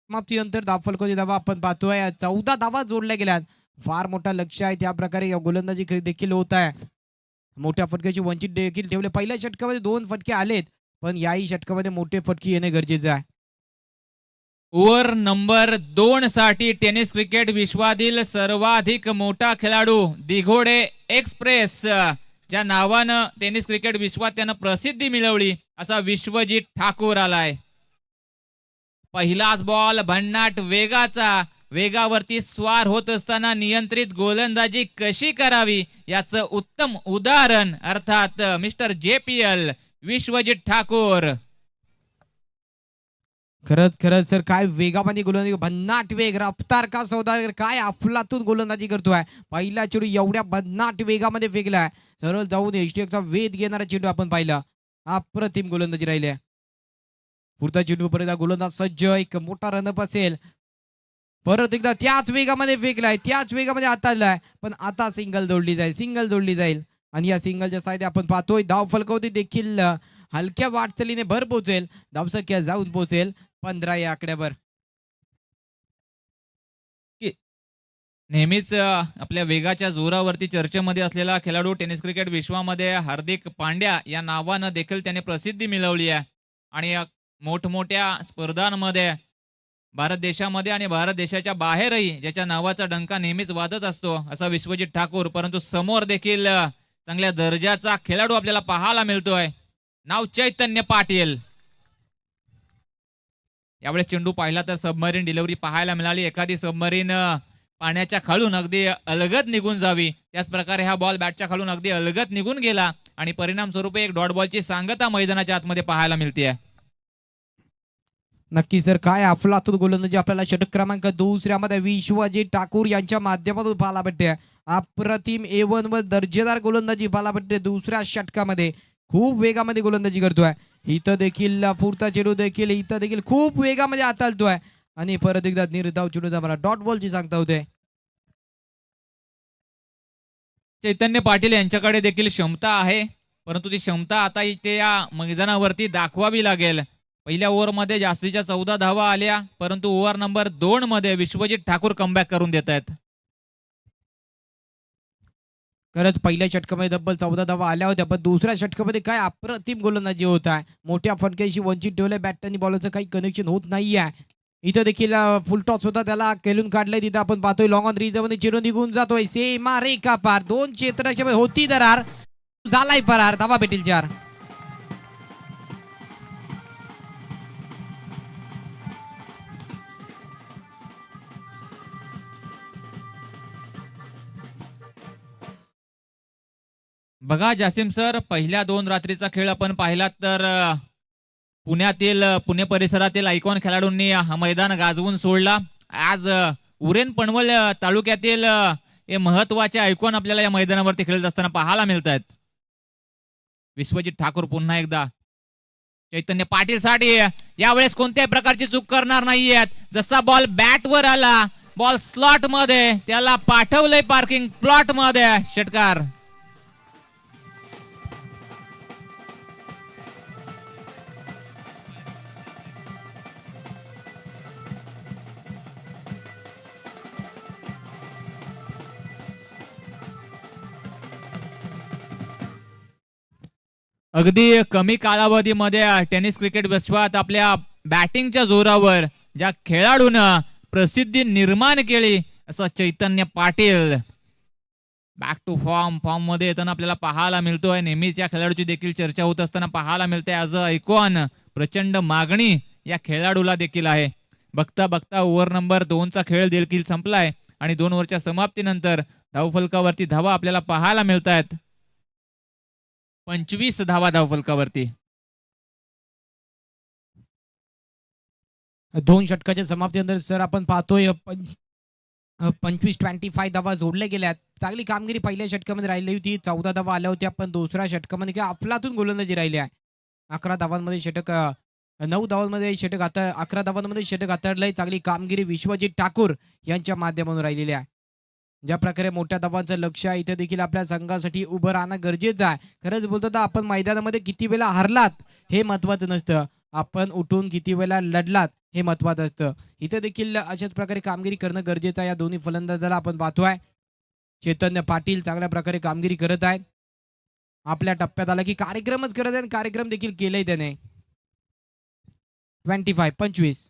समाप्तीनंतर फलकोनी धावा आपण पाहतोय 14 धावा जोडल्या गेल्यात. फार मोठा लक्ष आहे. त्या प्रकारे गोलंदाजी देखील होत आहे. मोठ्या फटक्याची वंचित देखील ठेवले. पहिल्या षटकामध्ये 2 फटके आलेत, पण याही षटकामध्ये मोठे फटके येणे गरजेचे आहे. ओव्हर नंबर 2 साठी टेनिस क्रिकेट विश्वातील सर्वाधिक मोठा खेळाडू दिघोडे एक्सप्रेस, ज्या नावानं टेनिस क्रिकेट विश्वात त्यानं प्रसिद्धी मिळवली, असा विश्वजित ठाकूर आलाय. पहिलाच बॉल भन्नाट वेगाचा, वेगावरती स्वार होत असताना नियंत्रित गोलंदाजी कशी करावी याचं उत्तम उदाहरण अर्थात मिस्टर JPL विश्वजित ठाकूर. खरंच खरंच सर, काय वेगामध्ये गोलंदाजी, भन्नाट वेग, रफ्तार का सौदागर, काय अफलातून गोलंदाजी करतोय. पहिला चेंडू एवढ्या भन्नाट वेगामध्ये फेकलाय, सरळ जाऊन एसटीएफचा वेध घेणारा चेंडू आपण पाहिला. अप्रतिम गोलंदाजी राहिली. पुढचा चेंडू परत गोलंदाज सज्ज, एक मोठा रनअप असेल. परत एकदा त्याच वेगामध्ये फेकलाय, त्याच वेगामध्ये हाताळलाय, पण आता सिंगल जोडली जाईल आणि या सिंगलच्या साईड आपण पाहतोय धाव फलकवती देखील हलक्या वाटचालीने भर पोहोचेल, धावसंख्या जाऊन पोहोचेल 15 या आकड्यावर. नेहमीच आपल्या वेगाच्या जोरावरती चर्चेमध्ये असलेला खेळाडू, टेनिस क्रिकेट विश्वामध्ये हार्दिक पांड्या या नावानं देखील त्याने प्रसिद्धी मिळवली आहे आणि मोठमोठ्या स्पर्धांमध्ये भारत देशामध्ये आणि भारत देशाच्या बाहेरही ज्याच्या नावाचा डंका नेहमीच वाजत असतो असा विश्वजित ठाकूर. परंतु समोर देखील चांगल्या दर्जाचा खेळाडू आपल्याला पाहायला मिळतोय, नाव चैतन्य पाटील. यावेळेस चेंडू पाहिला तर सबमरीन डिलिव्हरी पाहायला मिळाली. एखादी सबमरीन पाण्याच्या खालून अगदी अलगद निघून जावी त्याच प्रकारे हा बॉल बॅटच्या खालून अगदी अलगद निघून गेला आणि परिणाम स्वरूप एक डॉट बॉलची सांगता मैदानाच्या आतमध्ये पाहायला मिळते. नक्की सर, काय अफलातून गोलंदाजी आपल्याला षटक क्रमांक 2 मध्ये विश्वजित ठाकूर यांच्या माध्यमातून पाहायला भेटते. अप्रतिम A1 वर दर्जेदार गोलंदाजी पाहायला भेटते. दुसऱ्या षटकामध्ये खूप वेगामध्ये गोलंदाजी करतोय. इथं देखील पुढचा चेंडू देखील खूप वेगामध्ये हाताळतोय आणि परत एकदा निर्धाव चेंडूचा मला डॉट बॉलची सांगता होते. चैतन्य पाटील यांच्याकडे देखील क्षमता आहे, परंतु ती क्षमता आता इथे या मैदानावरती दाखवावी लागेल. पहिल्या ओव्हरमध्ये जास्तीच्या 14 धावा आल्या, परंतु ओव्हर नंबर 2 मध्ये विश्वजित ठाकूर कमबॅक करून देत आहेत. खरंच पहिल्या षटकामध्ये तब्बल 14 धावा आल्या होत्या, पण दुसऱ्या षटकामध्ये काय अप्रतिम गोलंदाजी होत आहे. मोठ्या फटक्याशी वंचित ठेवलंय, बॅट आणि बॉलरचं काही कनेक्शन होत नाहीये. इथं देखील फुल टॉस होता, त्याला केलून काढलंय. तिथं आपण पाहतोय लॉंग ऑन मध्ये चेंडू निघून जातोय, सीमा रेखा पार, 2 क्षेत्राच्या होती दरार, झालाय फरार, धावा भेटेल 4. बघा जासिम सर, पहिल्या 2 रात्रीचा खेळ आपण पाहिला तर पुण्यातील पुणे परिसरातील आयकॉन खेळाडूंनी हा मैदान गाजवून सोडला. आज उरेन पनवेल तालुक्यातील हे महत्वाचे आयकॉन आपल्याला या मैदानावरती खेळत असताना पाहायला मिळत आहेत. विश्वजित ठाकूर पुन्हा एकदा चैतन्य पाटील साठी यावेळेस कोणत्याही प्रकारची चूक करणार नाहीयेत. जसा बॉल बॅटवर आला, बॉल स्लॉट मध्ये, त्याला पाठवलंय पार्किंग प्लॉट मध्ये. षटकार अगदी कमी कालावधीमध्ये टेनिस क्रिकेट विश्वात आपल्या बॅटिंगच्या जोरावर ज्या खेळाडूनं प्रसिद्धी निर्माण केली असं चैतन्य पाटील बॅक टू फॉर्म मध्ये येताना आपल्याला पाहायला मिळतोय. नेहमीच या खेळाडूची देखील चर्चा होत असताना पाहायला मिळते. आज ऐकॉन प्रचंड मागणी या खेळाडूला देखील आहे. बघता बघता ओव्हर नंबर 2चा खेळ देखील संपलाय आणि 2 ओव्हरच्या समाप्तीनंतर धावफलकावरती धावा आपल्याला पाहायला मिळत आहेत. 25 धावा धावफलकावरती. 2 षटकाच्या समाप्तीनंतर सर आपण पाहतोय 25 धावा जोडल्या गेल्यात. चांगली कामगिरी पहिल्या षटकामध्ये राहिली होती, 14 धावा आल्या होत्या, पण दुसऱ्या षटकामध्ये काय अफलातून गोलंदाजी राहिली आहे. 11 धावांमध्ये षटक, 9 धावांमध्ये षटक, 11 धावांमध्ये षटक हाताळलंय. चांगली कामगिरी विश्वजित ठाकूर यांच्या माध्यमातून राहिलेली आहे. ज्या प्रकारे मोठ्या धावांचं लक्ष आहे, इथे देखील आपल्या संघासाठी उभं राहणं गरजेचं आहे. खरंच बोलतो तर आपण मैदानामध्ये किती वेळा हरलात हे महत्वाचं नसतं, आपण उठून किती वेळा लढलात हे महत्वाचं असतं. इथे देखील अशाच प्रकारे कामगिरी करणं गरजेचं आहे. या दोन्ही फलंदाजाला आपण पाहतोय. चैतन्य पाटील चांगल्या प्रकारे कामगिरी करत आहेत. आपल्या टप्प्यात आला की कार्यक्रमच करत आहे, कार्यक्रम देखील केलाय त्याने. 25.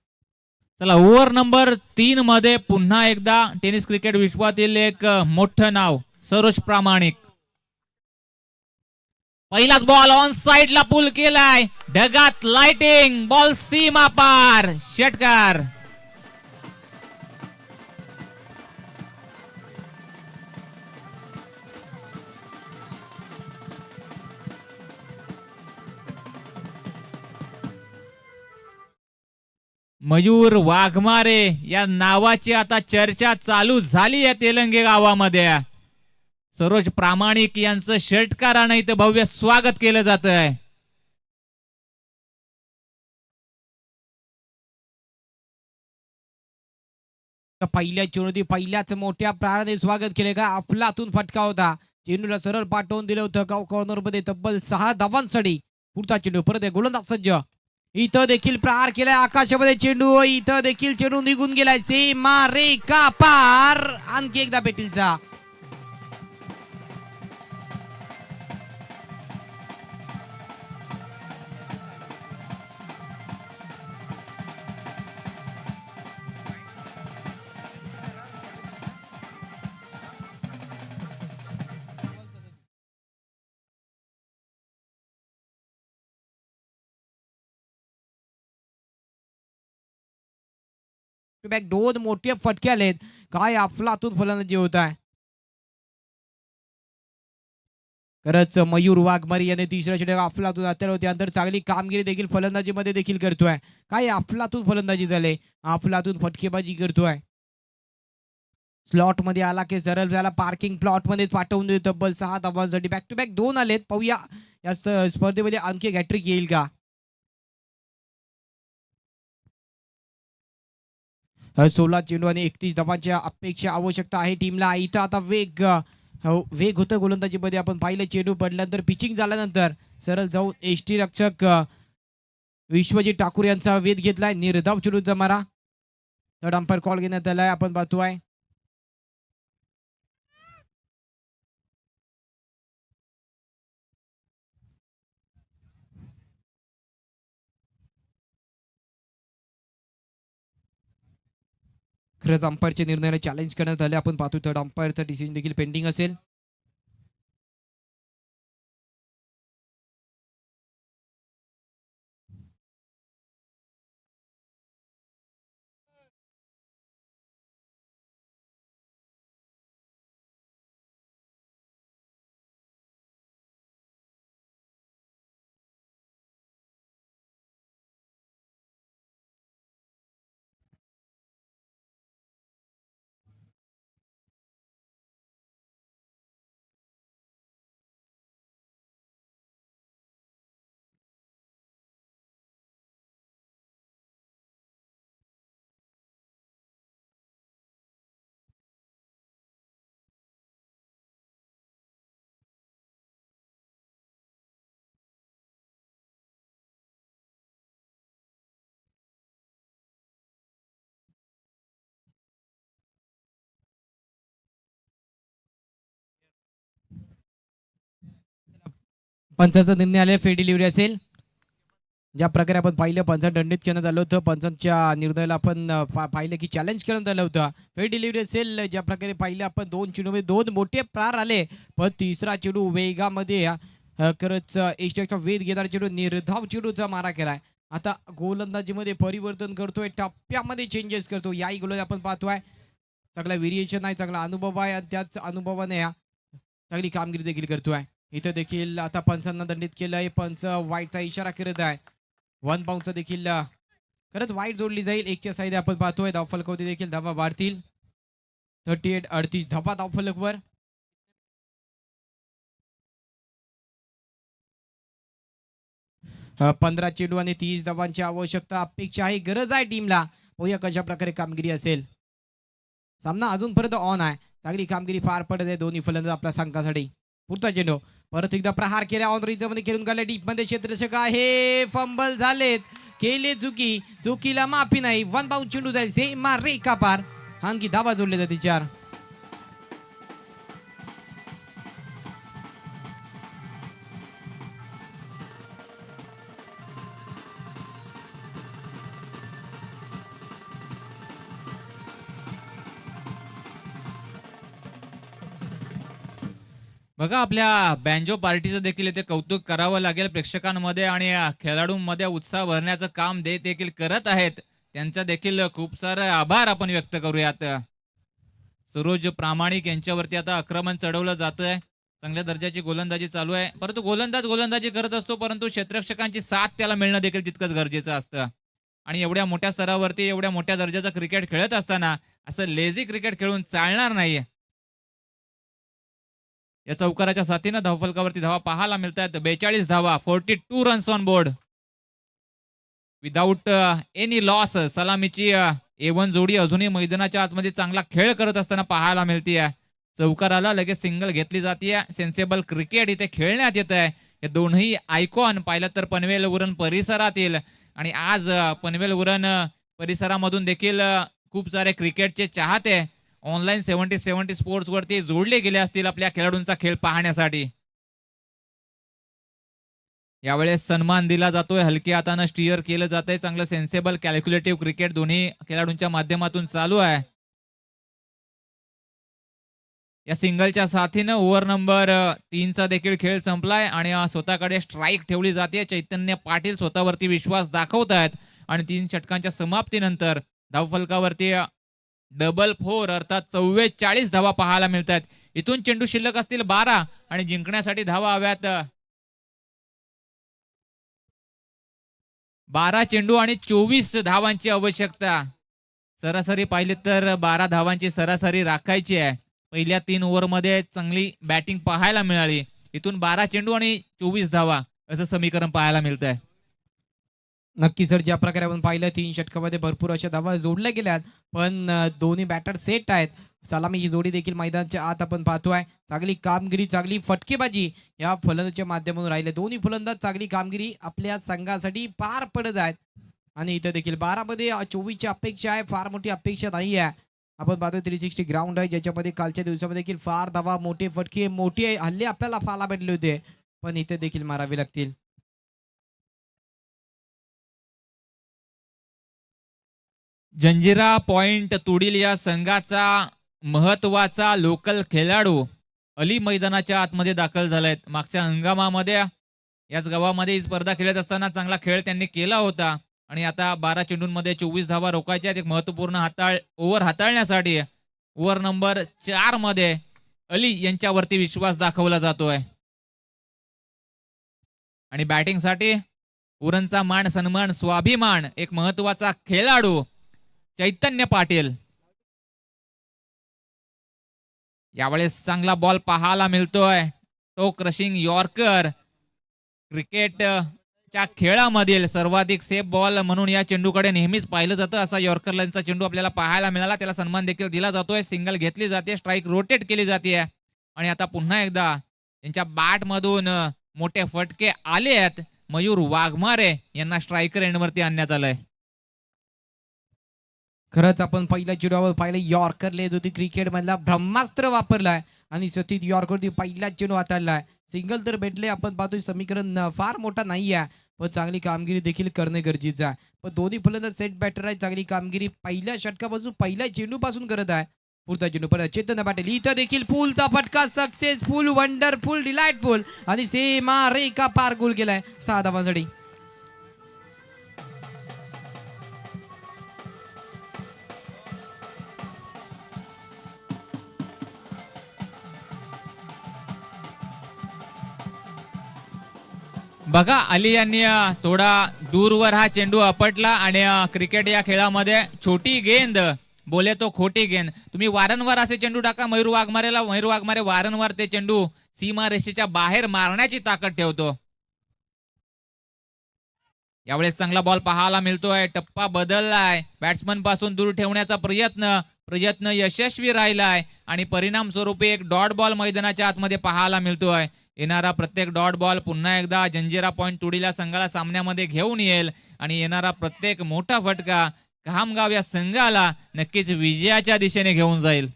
चला ओव्हर नंबर 3 मध्ये पुन्हा एकदा टेनिस क्रिकेट विश्वातील एक मोठं नाव सरोज प्रामाणिक. पहिलाच बॉल ऑन साइडला पुल केलाय, ढगात लाइटिंग, बॉल सीमा पार. षटकार मयूर वाघमारे या नावाची आता चर्चा चालू झाली आहे तेलंगे गावामध्ये. सरोज प्रामाणिक यांचं षटकारानं इथं भव्य स्वागत केलं जात आहे. पहिल्या चेंडूत पहिल्याच मोठ्या प्राणाने स्वागत केले का अफलातून फटका होता. चेंडूला सरळ पाठवून दिलं होतं गाव कॉर्नर मध्ये तब्बल 6 धावांसाठी. पुढचा चेंडू परत गोलंदाज सज्ज. इथं देखील प्रहार केलाय आकाशामध्ये चेंडू. इथं देखील चेंडू निघून गेलाय सीमा रेखा पार. आणखी एकदा पेटीलचा बॅक 2 मोठे फटके आलेत. काय अफलातून फलंदाजी होत आहे. खरंच मयूर वाघमारी याने तिसऱ्या षटक अफलातून हत्यार होते अंतर चांगली कामगिरी देखील फलंदाजीमध्ये देखील करतोय. काय अफलातून फलंदाजी झाले. अफलातून फटकेबाजी करतोय. स्लॉट मध्ये आला की सरळ झाला पार्किंग प्लॉट मध्ये पाठवून देतो तब्बल 6 धावांसाठी. बॅक टू बॅक 2 आलेत. पाहूया या स्पर्धेमध्ये आणखी हॅट्रिक येईल का. 16 चेंडू आणि 31 धावांच्या अपेक्षा आवश्यकता आहे टीमला. इथं आता वेग होतं गोलंदाजीमध्ये. आपण पाहिलं चेंडू पडल्यानंतर पिचिंग झाल्यानंतर सरळ जाऊन एसटी रक्षक विश्वजित ठाकूर यांचा वेध घेतलाय. निर्धाव चेंडूचा मारा. थर्ड अंपायर कॉल घेण्यात आलाय. आपण पाहतोय खरंच अंपायरच्या निर्णयाला चॅलेंज करण्यात आले. आपण पाहतो थर्ड अंपायरचा डिसिजन देखील पेंडिंग असेल. पंचाचा निर्णय आलेला फेर डिलिव्हरी असेल. ज्या प्रकारे आपण पाहिलं पंचा दंडित करण्यात आलं होतं. पंचांच्या निर्णयाला आपण पाहिलं की चॅलेंज करण्यात आलं होतं. फेर डिलिव्हरी असेल. ज्या प्रकारे पाहिलं आपण 2 चेंडूमध्ये 2 मोठे प्रार आले. पण तिसरा चेंडू वेगामध्ये खरंच एस्टेकचा वेध घेणारा चेंडू निर्धाव चेंडूचा मारा केलाय. आता गोलंदाजीमध्ये परिवर्तन करतोय. टप्प्यामध्ये चेंजेस करतो. याही गोलंदाज आपण पाहतोय चांगला व्हेरिएशन आहे. चांगला अनुभव आहे आणि त्याच अनुभवाने चांगली कामगिरी देखील करतोय. इथं देखील आता पंचांना दंडित केलंय. पंच वाईटचा इशारा करत आहे. 1 बाउंडचा देखील खरंच वाईट जोडली जाईल. 1च्या साईड आपण पाहतोय धावफलकावरती देखील धावा वाढतील. 38-38 धावा धावफलकवर. अ, 15 चेंडू आणि 30 धावांची आवश्यकता अपेक्षा आहे. गरज आहे टीमला. पाहूया कशा प्रकारे कामगिरी असेल. सामना अजूनपर्यंत ऑन आहे. चांगली कामगिरी पार पडत आहे दोन्ही फलंदाज आपल्या संघासाठी. पुढचा चेंडू परत एकदा प्रहार केला. ऑन रिझर्व मध्ये खेळून काढला. डीप मध्ये क्षेत्ररक्षक आहे. फंबल झालेत. केले चुकीला माफी नाही. 1 बाउंड चेंडू जाईल सीमा रेखा पार. आणखी धावा जोडले जाते 4. बघा आपल्या बँजो पार्टीचं देखील इथे कौतुक करावं लागेल प्रेक्षकांमध्ये आणि खेळाडूंमध्ये उत्साह भरण्याचं काम देखील करत आहेत. त्यांचा देखील खूप सारे आभार आपण व्यक्त करूयात. सरोज प्रामाणिक यांच्यावरती आता आक्रमण चढवलं जात आहे. चांगल्या दर्जाची गोलंदाजी चालू आहे. परंतु गोलंदाजी करत असतो परंतु क्षेत्ररक्षकांची साथ त्याला मिळणं देखील तितकंच गरजेचं असतं. आणि एवढ्या मोठ्या स्तरावरती एवढ्या मोठ्या दर्जाचं क्रिकेट खेळत असताना असं लेझी क्रिकेट खेळून चालणार नाहीये. या चौकाराच्या साथीनं धावफलकावरती धावा पाहायला मिळत आहेत. 42 धावा, 42 runs on board without any loss. सलामीची A1 जोडी अजूनही मैदानाच्या आतमध्ये चांगला खेळ करत असताना पाहायला मिळते. चौकाराला लगेच सिंगल घेतली जाते. सेन्सेबल क्रिकेट इथे खेळण्यात येत आहे. हे दोन्ही आयकॉन पाहिलं तर पनवेल उरण परिसरातील आणि आज पनवेल उरण परिसरामधून देखील खूप सारे क्रिकेटचे चाहते ऑनलाईन 70 स्पोर्ट्स वरती जोडले गेले असतील आपल्या खेळाडूंचा खेळ पाहण्यासाठी. यावेळेस सन्मान दिला जातोय. हलक्या हातानं स्टीअर केलं जातंय. चांगलं सेन्सेबल कॅल्क्युलेटिव्ह क्रिकेट दोन्ही खेळाडूंच्या माध्यमातून चालू आहे. या सिंगलच्या साथीनं ओव्हर नंबर 3चा देखील खेळ संपलाय आणि स्वतःकडे स्ट्राईक ठेवली जाते. चैतन्य पाटील स्वतःवरती विश्वास दाखवत आहेत आणि 3 षटकांच्या समाप्तीनंतर धावफलकावरती डबल 4 अर्थात 44 धावा पाहायला मिळत आहेत. इथून चेंडू शिल्लक असतील 12 आणि जिंकण्यासाठी धावा हव्यात 12 चेंडू आणि 24 धावांची आवश्यकता. सरासरी पाहिली तर 12 धावांची सरासरी राखायची आहे. पहिल्या 3 ओव्हरमध्ये चांगली बॅटिंग पाहायला मिळाली. इथून 12 चेंडू आणि 24 धावा असं समीकरण पाहायला मिळत आहे. नक्की सर, ज्या प्रकारे आपण पाहिलं 3 षटकामध्ये भरपूर अशा धावा जोडल्या गेल्यात, पण दोन्ही बॅटर सेट आहेत. सलामीची जोडी देखील मैदानाच्या आत आपण पाहतोय. चांगली कामगिरी, चांगली फटकेबाजी या फलंदाजच्या माध्यमातून राहिले. दोन्ही फलंदाज चांगली कामगिरी आपल्या संघासाठी पार पडत आहेत आणि इथं देखील 12 मध्ये 24ची अपेक्षा आहे. फार मोठी अपेक्षा नाही आहे. आपण पाहतोय 360 ग्राउंड आहे, ज्याच्यामध्ये कालच्या दिवसामध्ये देखील फार धावा, मोठे फटके, मोठे हल्ले आपल्याला पाहायला भेटले होते, पण इथे देखील मारावे लागतील. जंजिरा पॉइंट तुडील या संघाचा महत्वाचा लोकल खेळाडू अली मैदानाच्या आतमध्ये दाखल झालाय. मागच्या हंगामामध्ये याच गावामध्ये ही स्पर्धा खेळत असताना चांगला खेळ त्यांनी केला होता आणि आता 12 चेंडूंमध्ये 24 धावा रोखायच्या. एक महत्वपूर्ण ओव्हर हाताळण्यासाठी ओव्हर नंबर 4 मध्ये अली यांच्यावरती विश्वास दाखवला जातोय आणि बॅटिंगसाठी उरणचा मान सन्मान स्वाभिमान एक महत्वाचा खेळाडू चैतन्य पाटील. यावेळेस चांगला बॉल पाहायला मिळतोय. टो क्रशिंग यॉर्कर क्रिकेटच्या खेळामधील सर्वाधिक सेफ बॉल म्हणून या चेंडूकडे नेहमीच पाहिलं जातं. असा यॉर्करचा चेंडू आपल्याला पाहायला मिळाला. त्याला सन्मान देखील दिला जातोय. सिंगल घेतली जाते, स्ट्राईक रोटेट केली जाते आणि आता पुन्हा एकदा त्यांच्या बॅट मधून मोठे फटके आले आहेत. मयूर वाघमारे यांना स्ट्रायकर एंडवरती आणण्यात आलंय. खरंच आपण पहिल्या चेंडूवर पाहिलं यॉर्करला येत होती, क्रिकेट मधला ब्रह्मास्त्र वापरलाय आणि सतीत यॉर्करवरती पहिला चेंडू हाताळलाय. सिंगल तर भेटले. आपण पाहतोय समीकरण फार मोठा नाही आहे, पण चांगली कामगिरी देखील करणे गरजेचं आहे. पण दोन्ही फलंदाज सेट बॅटर आहे. चांगली कामगिरी पहिल्या षटकापासून पहिल्या चेंडू पासून करत आहे. पुढचा चेंडू परत चेतन पाटील. इथं देखील फुलचा फटका, सक्सेसफुल, वंडरफुल, डिलाइटफुल आणि सीमा रेखा पार गोल केलाय 6 धावांसाठी. बघा अली यांनी थोडा दूरवर हा चेंडू आपटला आणि क्रिकेट या खेळामध्ये छोटी गेंद बोले तो खोटी गेंद. तुम्ही वारंवार असे चेंडू टाका मयूर वाघमारेला. मयूर वाघमारे वारंवार ते चेंडू सीमा रेषेच्या बाहेर मारण्याची ताकद ठेवतो. यावेळेस चांगला बॉल पाहायला मिळतोय. टप्पा बदललाय. बॅट्समन पासून दूर ठेवण्याचा प्रयत्न यशस्वी राहिलाय आणि परिणाम स्वरूपी एक डॉट बॉल मैदानाच्या आतमध्ये पाहायला मिळतोय. येणारा प्रत्येक डॉट बॉल पुन्हा एकदा जंजिरा पॉइंट तुडीला संघाला सामन्यामध्ये घेऊन येईल आणि येणारा प्रत्येक मोठा फटका खामगाव या संघाला नक्कीच विजयाच्या दिशेने घेऊन जाईल.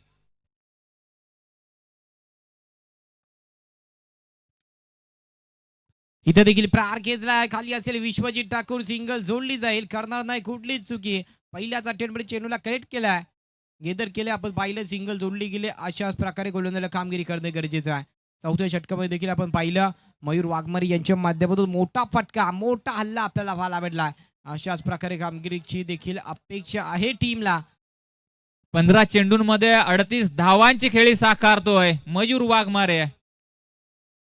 इथे देखील प्रार खेचला. खाली असेल विश्वजित ठाकूर. सिंगल जोडली जाईल. करणार नाही कुठलीच चुकी. पहिल्याच अटेम्प्टमध्ये चेंडूला कलेक्ट केलाय, गेदर केले. आपण पाहिलं सिंगल जोडली गेले. अशाच प्रकारे गोलंदाजाला कामगिरी करणे गरजेचं आहे. चौथ्या षटकामध्ये देखील आपण पाहिलं मयूर वाघमारे यांच्या माध्यमातून मोठा फटका, मोठा हल्ला आपल्याला पाहायला भेटला. अशाच प्रकारे कामगिरीची देखील अपेक्षा आहे टीमला. 15 चेंडूंमध्ये 38 धावांची खेळी साकारतोय मयूर वाघमारे.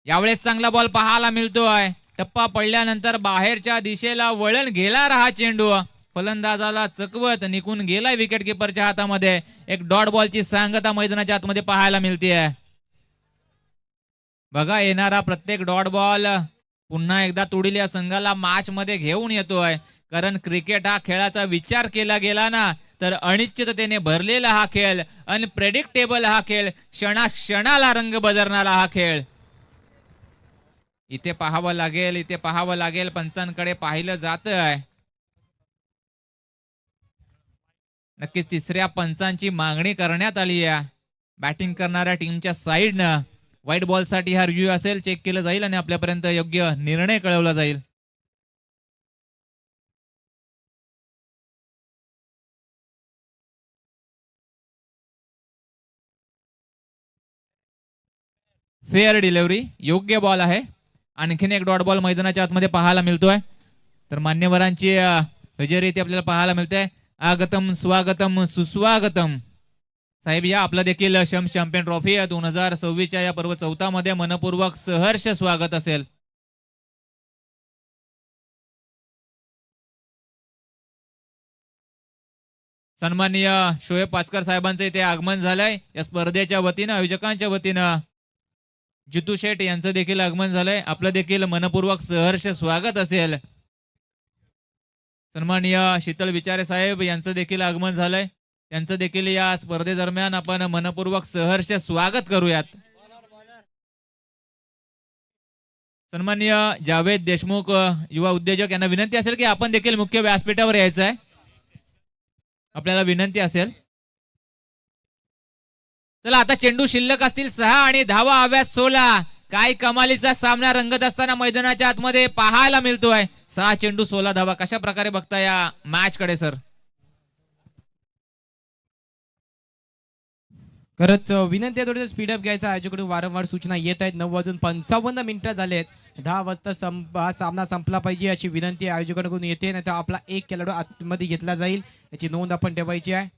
यावेळेस चांगला बॉल पाहायला मिळतोय. टप्पा पडल्यानंतर बाहेरच्या दिशेला वळण घेणारा हा चेंडू फलंदाजाला चकवत निघून गेलाय विकेट किपरच्या हातामध्ये. एक डॉट बॉलची सांगता मैदानाच्या आतमध्ये पाहायला मिळते. बघा येणारा प्रत्येक डॉट बॉल पुन्हा एकदा तुडील या संघाला मॅच मध्ये घेऊन येतोय. कारण क्रिकेट हा खेळाचा विचार केला गेला ना तर अनिश्चिततेने भरलेला हा खेळ, अनप्रेडिक्टेबल हा खेळ, क्षणाक्षणाला रंग बदलणारा हा खेळ. इथे पाहावं लागेल, इथे पाहावं लागेल. पंचांकडे पाहिलं जातंय. नक्कीच तिसऱ्या पंचांची मागणी करण्यात आली आहे बॅटिंग करणाऱ्या टीमच्या साईडनं. व्हाईट बॉल साठी हा रिव्ह्यू असेल, चेक केलं जाईल आणि आपल्यापर्यंत योग्य निर्णय कळवला जाईल. फेअर डिलिव्हरी, योग्य बॉल आहे. आणखीन एक डॉट बॉल मैदानाच्या आतमध्ये पाहायला मिळतोय. तर मान्यवरांची हजेरी आपल्याला पाहायला मिळते. आगतम स्वागतम सुस्वागतम. साहेब या आपलं देखील शम्स चॅम्पियन ट्रॉफी 2026 या पर्व 14 मध्ये मनपूर्वक सहर्ष स्वागत असेल. सन्माननीय शोएब पाचकर साहेबांचं इथे आगमन झालंय. या स्पर्धेच्या वतीनं, आयोजकांच्या वतीनं जितू शेठ यांचं देखील आगमन झालंय. आपलं देखील मनपूर्वक सहर्ष स्वागत असेल. सन्माननीय शीतल विचारे साहेब यांचं देखील आगमन झालंय. त्यांचं देखील या स्पर्धेदरम्यान आपण मनपूर्वक सहर्ष स्वागत करूयात. सन्माननीय जावेद देशमुख युवा उद्योजक यांना विनंती असेल की आपण देखील मुख्य व्यासपीठावर यायचं आहे. आपल्याला विनंती असेल. चला आता चेंडू शिल्लक असतील 6 आणि धावा हव्यात 16. काय कमालीचा सामना रंगत असताना मैदानाच्या आतमध्ये पाहायला मिळतोय. 6 चेंडू 16 धावा. कशा प्रकारे बघता या मॅच कडे सर? खरंच विनंती आहे थोडं स्पीडअप घ्यायचा. आयोजकांकडून वारंवार सूचना येत आहेत. 9:55 झालेत. 10 वाजता हा सामना संपला पाहिजे अशी विनंती आयोजकांकडून येते. नाही तर आपला एक खेळाडू आतमध्ये घेतला जाईल याची नोंद आपण ठेवायची आहे.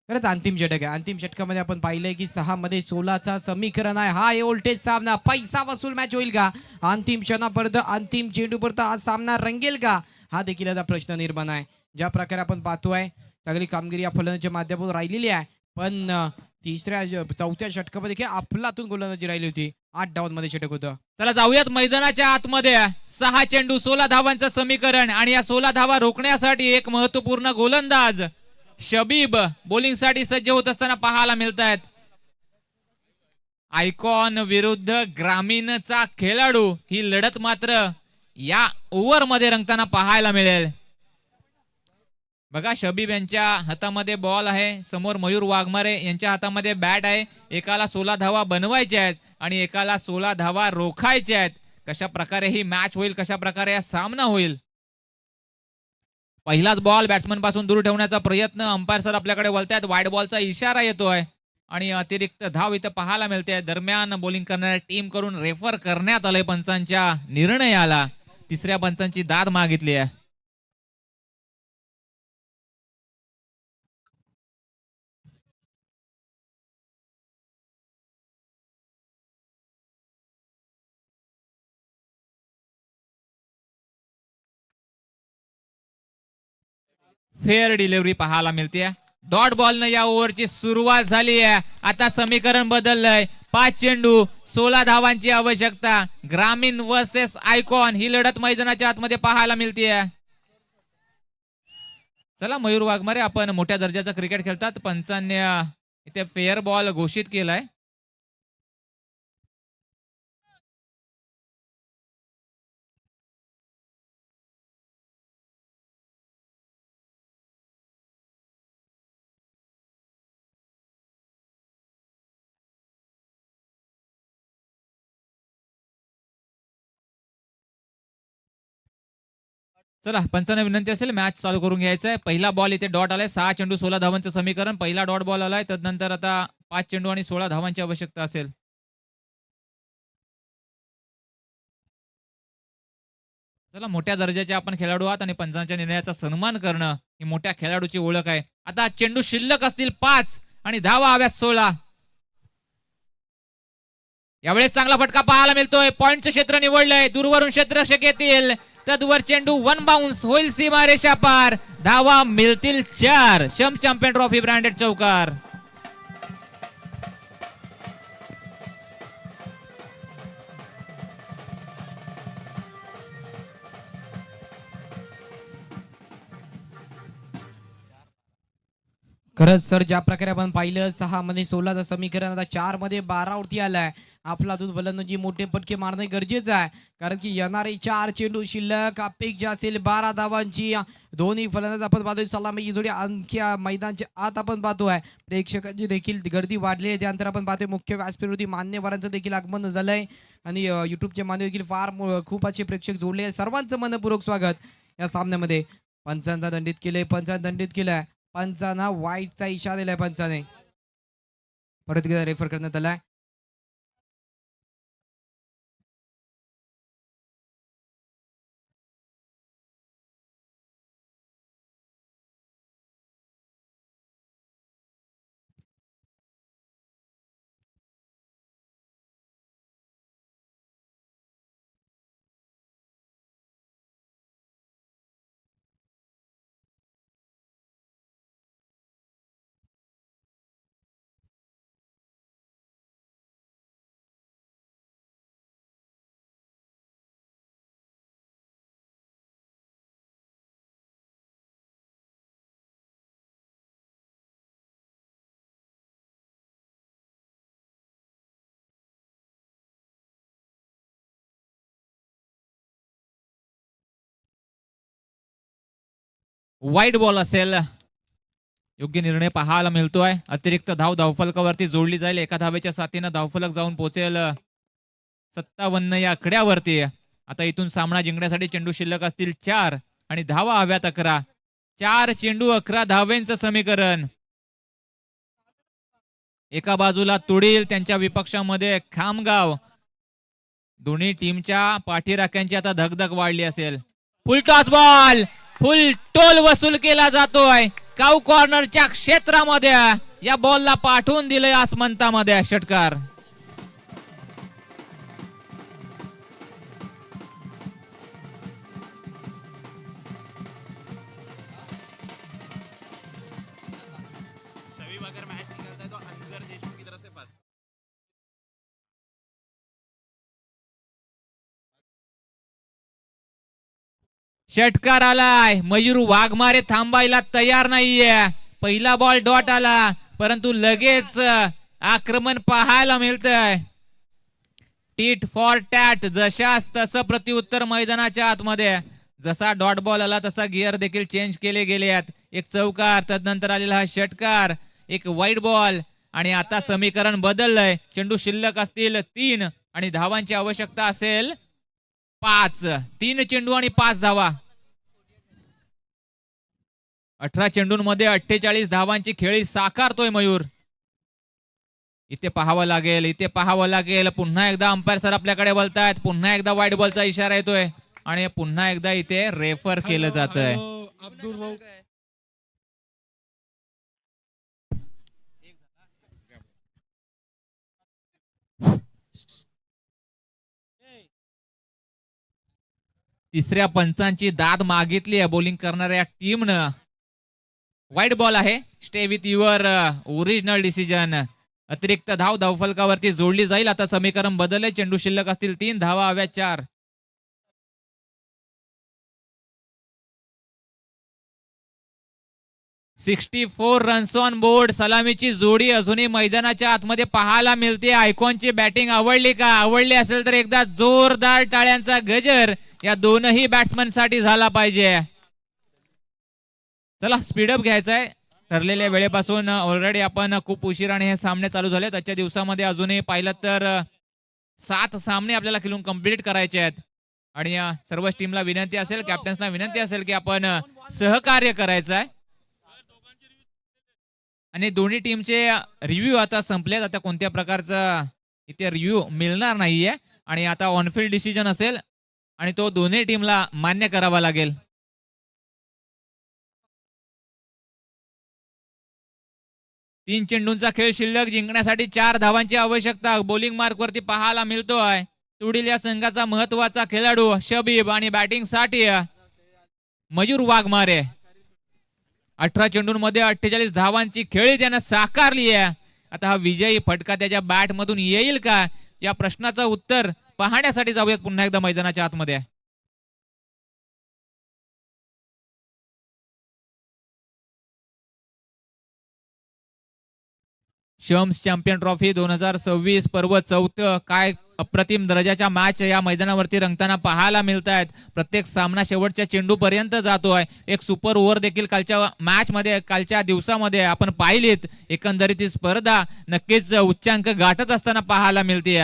खरंच अंतिम षटक आहे. अंतिम षटकामध्ये आपण पाहिलंय की 6 मध्ये 16चा समीकरण आहे. हा वोल्टेज सामना पैसा वसूल मॅच होईल का? अंतिम क्षणापर्यंत, अंतिम चेंडूपर्यंत हा सामना रंगेल का? हा देखील आता प्रश्न निर्माण आहे. ज्या प्रकारे आपण पाहतोय चांगली कामगिरी या फलंदाजीच्या माध्यमातून राहिलेली आहे. पण चौथ्या षटकामध्ये देखील अफलातून गोलंदाजी राहिली होती. 8 डावांमध्ये षटक होतं. चला जाऊयात मैदानाच्या आतमध्ये. 6 चेंडू 16 धावांचं समीकरण आणि या 16 धावा रोखण्यासाठी एक महत्वपूर्ण गोलंदाज शबीब बॉलिंग साठी सज्ज होत असताना पाहायला मिळत आहेत. आयकॉन विरुद्ध ग्रामीणचा खेळाडू ही लढत मात्र या ओव्हर मध्ये रंगताना पाहायला मिळेल. बघा शबीब यांच्या हातामध्ये बॉल आहे. समोर मयूर वाघमारे यांच्या हातामध्ये बॅट आहे. एकाला 16 धावा बनवायच्या आहेत आणि एकाला 16 धावा रोखायच्या आहेत. कशा प्रकारे ही मॅच होईल, कशा प्रकारे हा सामना होईल. पहिलाच बॉल बॅट्समन पासून दूर ठेवण्याचा प्रयत्न. अंपायर सर आपल्याकडे बोलतायत. वाईड बॉलचा इशारा येतोय आणि अतिरिक्त धाव इथं पाहायला मिळते. दरम्यान बॉलिंग करणाऱ्या टीम करून रेफर करण्यात आलंय पंचांच्या निर्णयाला. तिसऱ्या पंचांची दाद मागितली आहे. फेअर डिलिव्हरी पाहायला मिळते. डॉट बॉलनं या ओव्हरची सुरुवात झाली आहे. आता समीकरण बदललंय. 5 चेंडू 16 धावांची आवश्यकता. ग्रामीण वर्सेस आयकॉन ही लढत मैदानाच्या आतमध्ये पाहायला मिळते. चला मयूर वाघमारे, आपण मोठ्या दर्जाचं क्रिकेट खेळतात. पंचांनी इथे फेअर बॉल घोषित केलाय. चला पंचांना विनंती असेल मॅच चालू करून घ्यायचंय. पहिला बॉल इथे डॉट आलाय. 6 चेंडू 16 धावांचं समीकरण. पहिला डॉट बॉल आलाय. तदनंतर आता 5 चेंडू आणि 16 धावांची आवश्यकता असेल. चला मोठ्या दर्जाचे आपण खेळाडू आहात आणि पंचांच्या निर्णयाचा सन्मान करणं ही मोठ्या खेळाडूची ओळख आहे. आता चेंडू शिल्लक असतील 5 आणि धावा हव्यात 16. यावेळेस चांगला फटका पाहायला मिळतोय. पॉइंटचं क्षेत्र निवडलंय. दूरवरून क्षेत्ररक्षक येतील. तद्वर चेंडू वन बाउन्स होईल सीमारेषा पार. धावा मिळतील 4. शम चॅम्पियन ट्रॉफी ब्रँडेड चौकार. खरंच सर, ज्या प्रकारे आपण पाहिलं 6 मध्ये 16चं समीकरण आता 4 मध्ये 12 वरती आलाय. आपला दूध फलंदाजी मोठे पटके मारणे गरजेचं आहे, कारण की येणारे 4 चेंडू शिल्लक अपेक्षा असेल 12 धावांची. दोन्ही फलंदाज आपण पाहतोय. सलामी ही जोडी आणखी मैदानच्या आत आपण पाहतोय. प्रेक्षकांची देखील गर्दी वाढली आहे. त्यानंतर आपण पाहतोय मुख्य व्यासपीठावरती मान्यवरांचं देखील आगमन झालंय आणि युट्यूबचे मान्यवर देखील खूप असे प्रेक्षक जोडले आहेत. सर्वांचं मनपूर्वक स्वागत या सामन्यामध्ये. पंचांना दंडित केलंय, पंचांना दंडित केलंय. पंचांना वाईटचा इशारा दिलाय पंचाने. परत एकदा रेफर करण्यात आलाय. वाईट बॉल असेल. योग्य निर्णय पाहायला मिळतोय. अतिरिक्त धावफलकावरती जोडली जाईल. एका धावेच्या साथीनं धावफलक जाऊन पोहोचेल 57 या आकड्यावरती. आता इथून सामना जिंकण्यासाठी चेंडू शिल्लक असतील 4 आणि धावा हव्यात 11. 4 चेंडू 11 धावेंचं समीकरण. एका बाजूला तुडील, त्यांच्या विपक्षामध्ये खामगाव. दोन्ही टीमच्या पाठीराख्यांची आता धगधग वाढली असेल. फुल टॉस बॉल, फुल टोल वसूल केला जातोय काऊ कॉर्नरच्या क्षेत्रामध्ये. या बॉलला पाठवून दिलंय आसमंतामध्ये षटकार. षटकार आलाय. मयूर वाघमारे थांबायला तयार नाहीये. पहिला बॉल डॉट आला, परंतु लगेच आक्रमण पाहायला मिळतंय. टीट फॉर टॅट, जशास तसं प्रत्युत्तर मैदानाच्या आतमध्ये. जसा डॉट बॉल आला तसा गिअर देखील चेंज केले गेले आहेत. एक चौकार, तदनंतर आलेला हा षटकार, एक वाईट बॉल आणि आता समीकरण बदललंय. चेंडू शिल्लक असतील 3 आणि धावांची आवश्यकता असेल 5. 3 चेंडू आणि 5 धावा. 18 चेंडूंमध्ये 48 धावांची खेळी साकारतोय मयूर. इथे पाहावं लागेल, इथे पाहावं लागेल. पुन्हा एकदा अंपायर सर आपल्याकडे बोलतायत. पुन्हा एकदा वाईट बॉलचा इशारा येतोय आणि पुन्हा एकदा इथे रेफर केलं जातंय. तिसऱ्या पंचांची दाद मागितली आहे बॉलिंग करणाऱ्या टीमनं. वाईट बॉल आहे. Stay with your original decision. अतिरिक्त धावफलकावरती जोडली जाईल. आता समीकरण बदलले. चेंडू शिल्लक असतील 3, धावा हव्या 4. $64 रन्स ऑन बोर्ड. सलामीची जोडी अजूनही मैदानाच्या आतमध्ये पाहायला मिळते. आयकॉनची बॅटिंग आवडली का? आवडली असेल तर एकदा जोरदार टाळ्यांचा गजर या दोनही बॅट्समन साठी झाला पाहिजे. चला स्पीडअप घ्यायचंय. ठरलेल्या वेळेपासून ऑलरेडी आपण खूप उशिराने हे सामने चालू झालेत. आजच्या दिवसामध्ये अजूनही पाहिलं तर 7 सामने आपल्याला खेळून कंप्लीट करायचे आहेत आणि सर्व टीमला विनंती असेल, कॅप्टन्सना विनंती असेल की आपण सहकार्य करायचं आहे. आणि दोन्ही टीमचे रिव्ह्यू आता संपलेत. आता कोणत्या प्रकारचा इथे रिव्ह्यू मिळणार नाहीये आणि आता ऑनफिल्ड डिसिजन असेल आणि तो दोन्ही टीमला मान्य करावा लागेल. तीन चेंडूंचा खेळ शिल्लक. जिंकण्यासाठी 4 धावांची आवश्यकता. बॉलिंग मार्क वरती पाहायला मिळतोय. तुडील या संघाचा महत्वाचा खेळाडू शबीब आणि बॅटिंग साठी मयूर वाघमारे. 18 चेंडूंमध्ये 48 धावांची खेळी त्यानं साकारली आहे. आता हा विजयी फटका त्याच्या बॅट मधून येईल का या प्रश्नाचं उत्तर पाहण्यासाठी जाऊयात पुन्हा एकदा मैदानाच्या आतमध्ये. शम्स चॅम्पियन ट्रॉफी 2026 पर्व 4. काय अप्रतिम दर्जाच्या मॅच या मैदानावरती रंगताना पाहायला मिळत आहेत. प्रत्येक सामना शेवटच्या चेंडू पर्यंत जातोय. एक सुपर ओव्हर देखील कालच्या मॅच मध्ये कालच्या दिवसामध्ये आपण पाहिलीत. एकंदरीत ही स्पर्धा नक्कीच उच्चांक गाठत असताना पाहायला मिळते.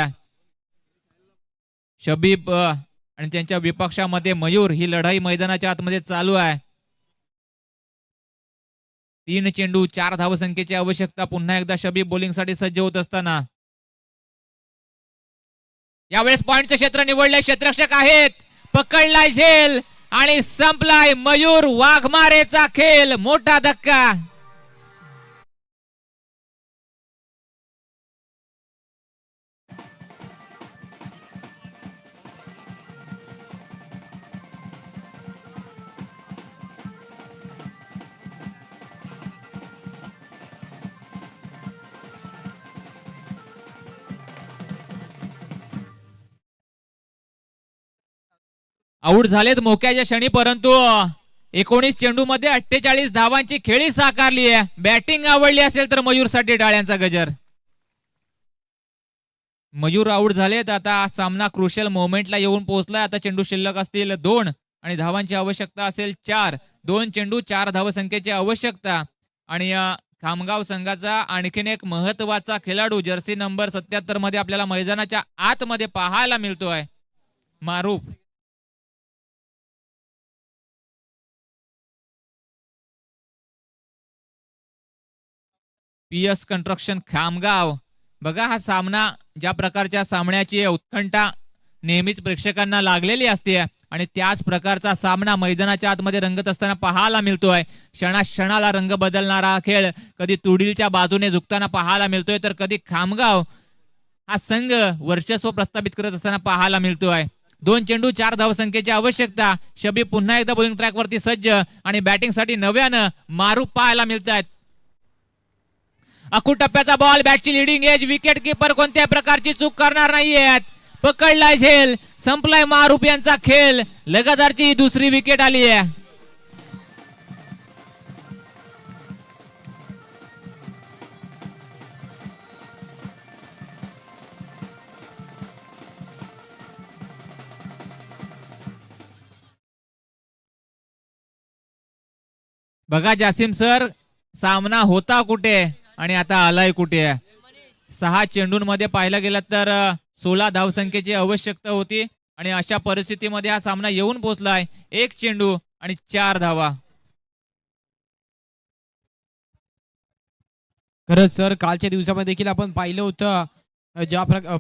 शबीब आणि त्यांच्या विपक्षामध्ये मयूर ही लढाई मैदानाच्या आतमध्ये चालू आहे. 3 चेंडू 4 धावसंख्येची आवश्यकता. पुन्हा एकदा शबीब बॉलिंग साठी सज्ज होत असताना यावेळेस पॉइंटचं क्षेत्र निवडले. क्षेत्ररक्षक आहेत. पकडलाय झेल आणि संपलाय मयूर वाघमारेचा खेळ. मोठा धक्का. आऊट झालेत मोक्याच्या क्षणी, परंतु 19 चेंडू मध्ये 48 धावांची खेळी साकारली आहे. बॅटिंग आवडली असेल तर मयूर साठी टाळ्यांचा गजर. मयूर आऊट झालेत. आता सामना क्रुशियल मोमेंटला येऊन पोहोचलाय. आता चेंडू शिल्लक असतील 2 आणि धावांची आवश्यकता असेल 4. 2 चेंडू 4 धावसंख्येची आवश्यकता. आणि खामगाव संघाचा आणखीन एक महत्वाचा खेळाडू जर्सी नंबर 77 मध्ये आपल्याला मैदानाच्या आतमध्ये पाहायला मिळतोय, मारूफ. PS construction Khamgaon. बघा हा सामना ज्या प्रकारच्या सामन्याची उत्कंठा नेहमीच प्रेक्षकांना लागलेली असते आणि त्याच प्रकारचा सामना मैदानाच्या आतमध्ये रंगत असताना पाहायला मिळतोय. क्षणाला रंग बदलणारा खेळ कधी तुडीलच्या बाजूने झुकताना पाहायला मिळतोय तर कधी खामगाव हा संघ वर्चस्व प्रस्थापित करत असताना पाहायला मिळतोय. 2 चेंडू 4 धावसंख्येची आवश्यकता. शबीब पुन्हा एकदा बॉलिंग ट्रॅक वरती सज्ज आणि बॅटिंग साठी नव्यानं मारूफ पाहायला मिळतात. अखू टप्प्याचा बॉल. बॅटची लिडिंग एज. विकेट किपर कोणत्याही प्रकारची चूक करणार नाहीयेत. पकडलाय झेल. संपलाय मारूफ यांचा खेळ. लगातारची ही दुसरी विकेट आली आहे. बघा जासिम सर, सामना होता कुठे आणि आता आलाय कुठे. 6 चेंडूंमध्ये पाहिलं गेलं तर 16 धावसंख्येची आवश्यकता होती आणि अशा परिस्थितीमध्ये हा सामना येऊन पोहोचलाय. 1 चेंडू आणि 4 धावा. खरंच सर, कालच्या दिवसामध्ये देखील आपण पाहिलं होतं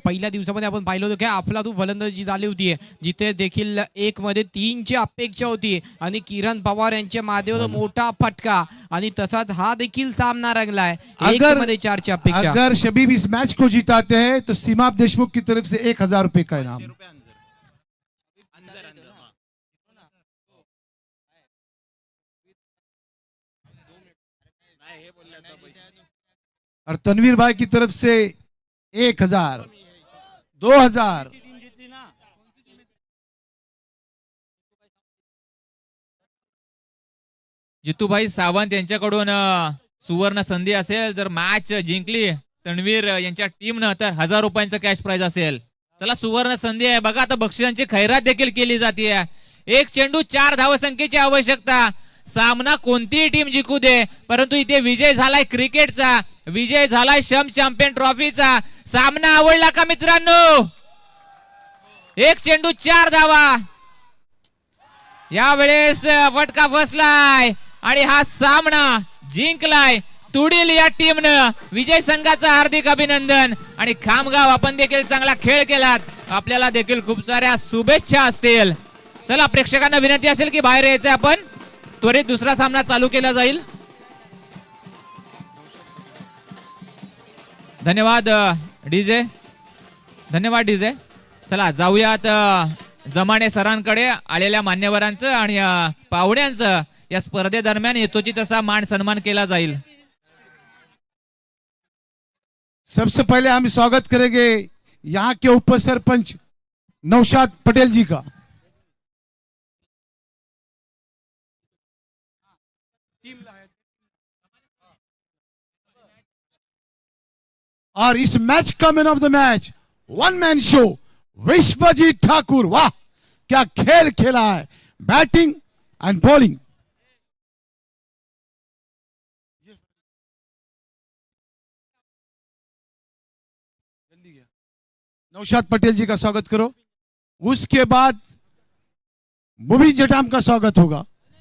पहिल्या दिवसामध्ये आपण पाहिलं होतं की अफलातून फलंदाजी झाली होती, जिथे देखील 1 मध्ये 3 ची अपेक्षा होती आणि किरण पवार यांच्या माध्यमातून मोठा फटका आणि तसाच हा देखील सामना रंगलाय. 1 मध्ये 4 ची अपेक्षा. अगर शबीब इस मैच को जिताते हैं तो सीमाप देशमुख की तरफ से 1000 रुपए का इनाम. और तनवीर भाई की तरफ से 1000, 2000. जितूभाई सावंत यांच्याकडून सुवर्ण संधी असेल. जर मॅच जिंकली तन्वीर यांच्या टीमनं तर 1000 रुपयांचं कॅश प्राइज असेल. चला, सुवर्ण संधी आहे. बघा आता बक्षिसांची खैरात देखील केली जाते. 1 चेंडू 4 धावसंख्येची आवश्यकता. सामना कोणतीही टीम जिंकू दे, परंतु इथे विजय झालाय क्रिकेटचा, विजय झालाय शम्स चॅम्पियन ट्रॉफीचा. सामना आवडला का मित्रांनो? 1 चेंडू 4 धावा. यावेळेस फटका बसलाय आणि हा सामना जिंकलाय तुडील या टीमनं. विजय संघाचा हार्दिक अभिनंदन. आणि खामगाव, आपण देखील चांगला खेळ केलात. आपल्याला देखील खूप साऱ्या शुभेच्छा असतील. चला, प्रेक्षकांना विनंती असेल की बाहेर यायचंय. आपण त्वरित दुसरा सामना चालू केला जाईल. धन्यवाद डीजे, धन्यवाद डीजे. चला जाऊयात जमाने सरांकडे आलेल्या मान्यवरांचं आणि पाहुण्यांचं या स्पर्धेदरम्यान येतोची तसा मान सन्मान केला जाईल. सबसे पहले हम स्वागत करेंगे यहाँ के उप सरपंच नौशाद पटेल जी का. और इस मैच का man of the match one man show Vishwajeet Thakur. वाह क्या खेल खेला है, batting and bowling. Naushad Patel ji का स्वागत करो. उसके बाद मुबीन जटाम का स्वागत होगा.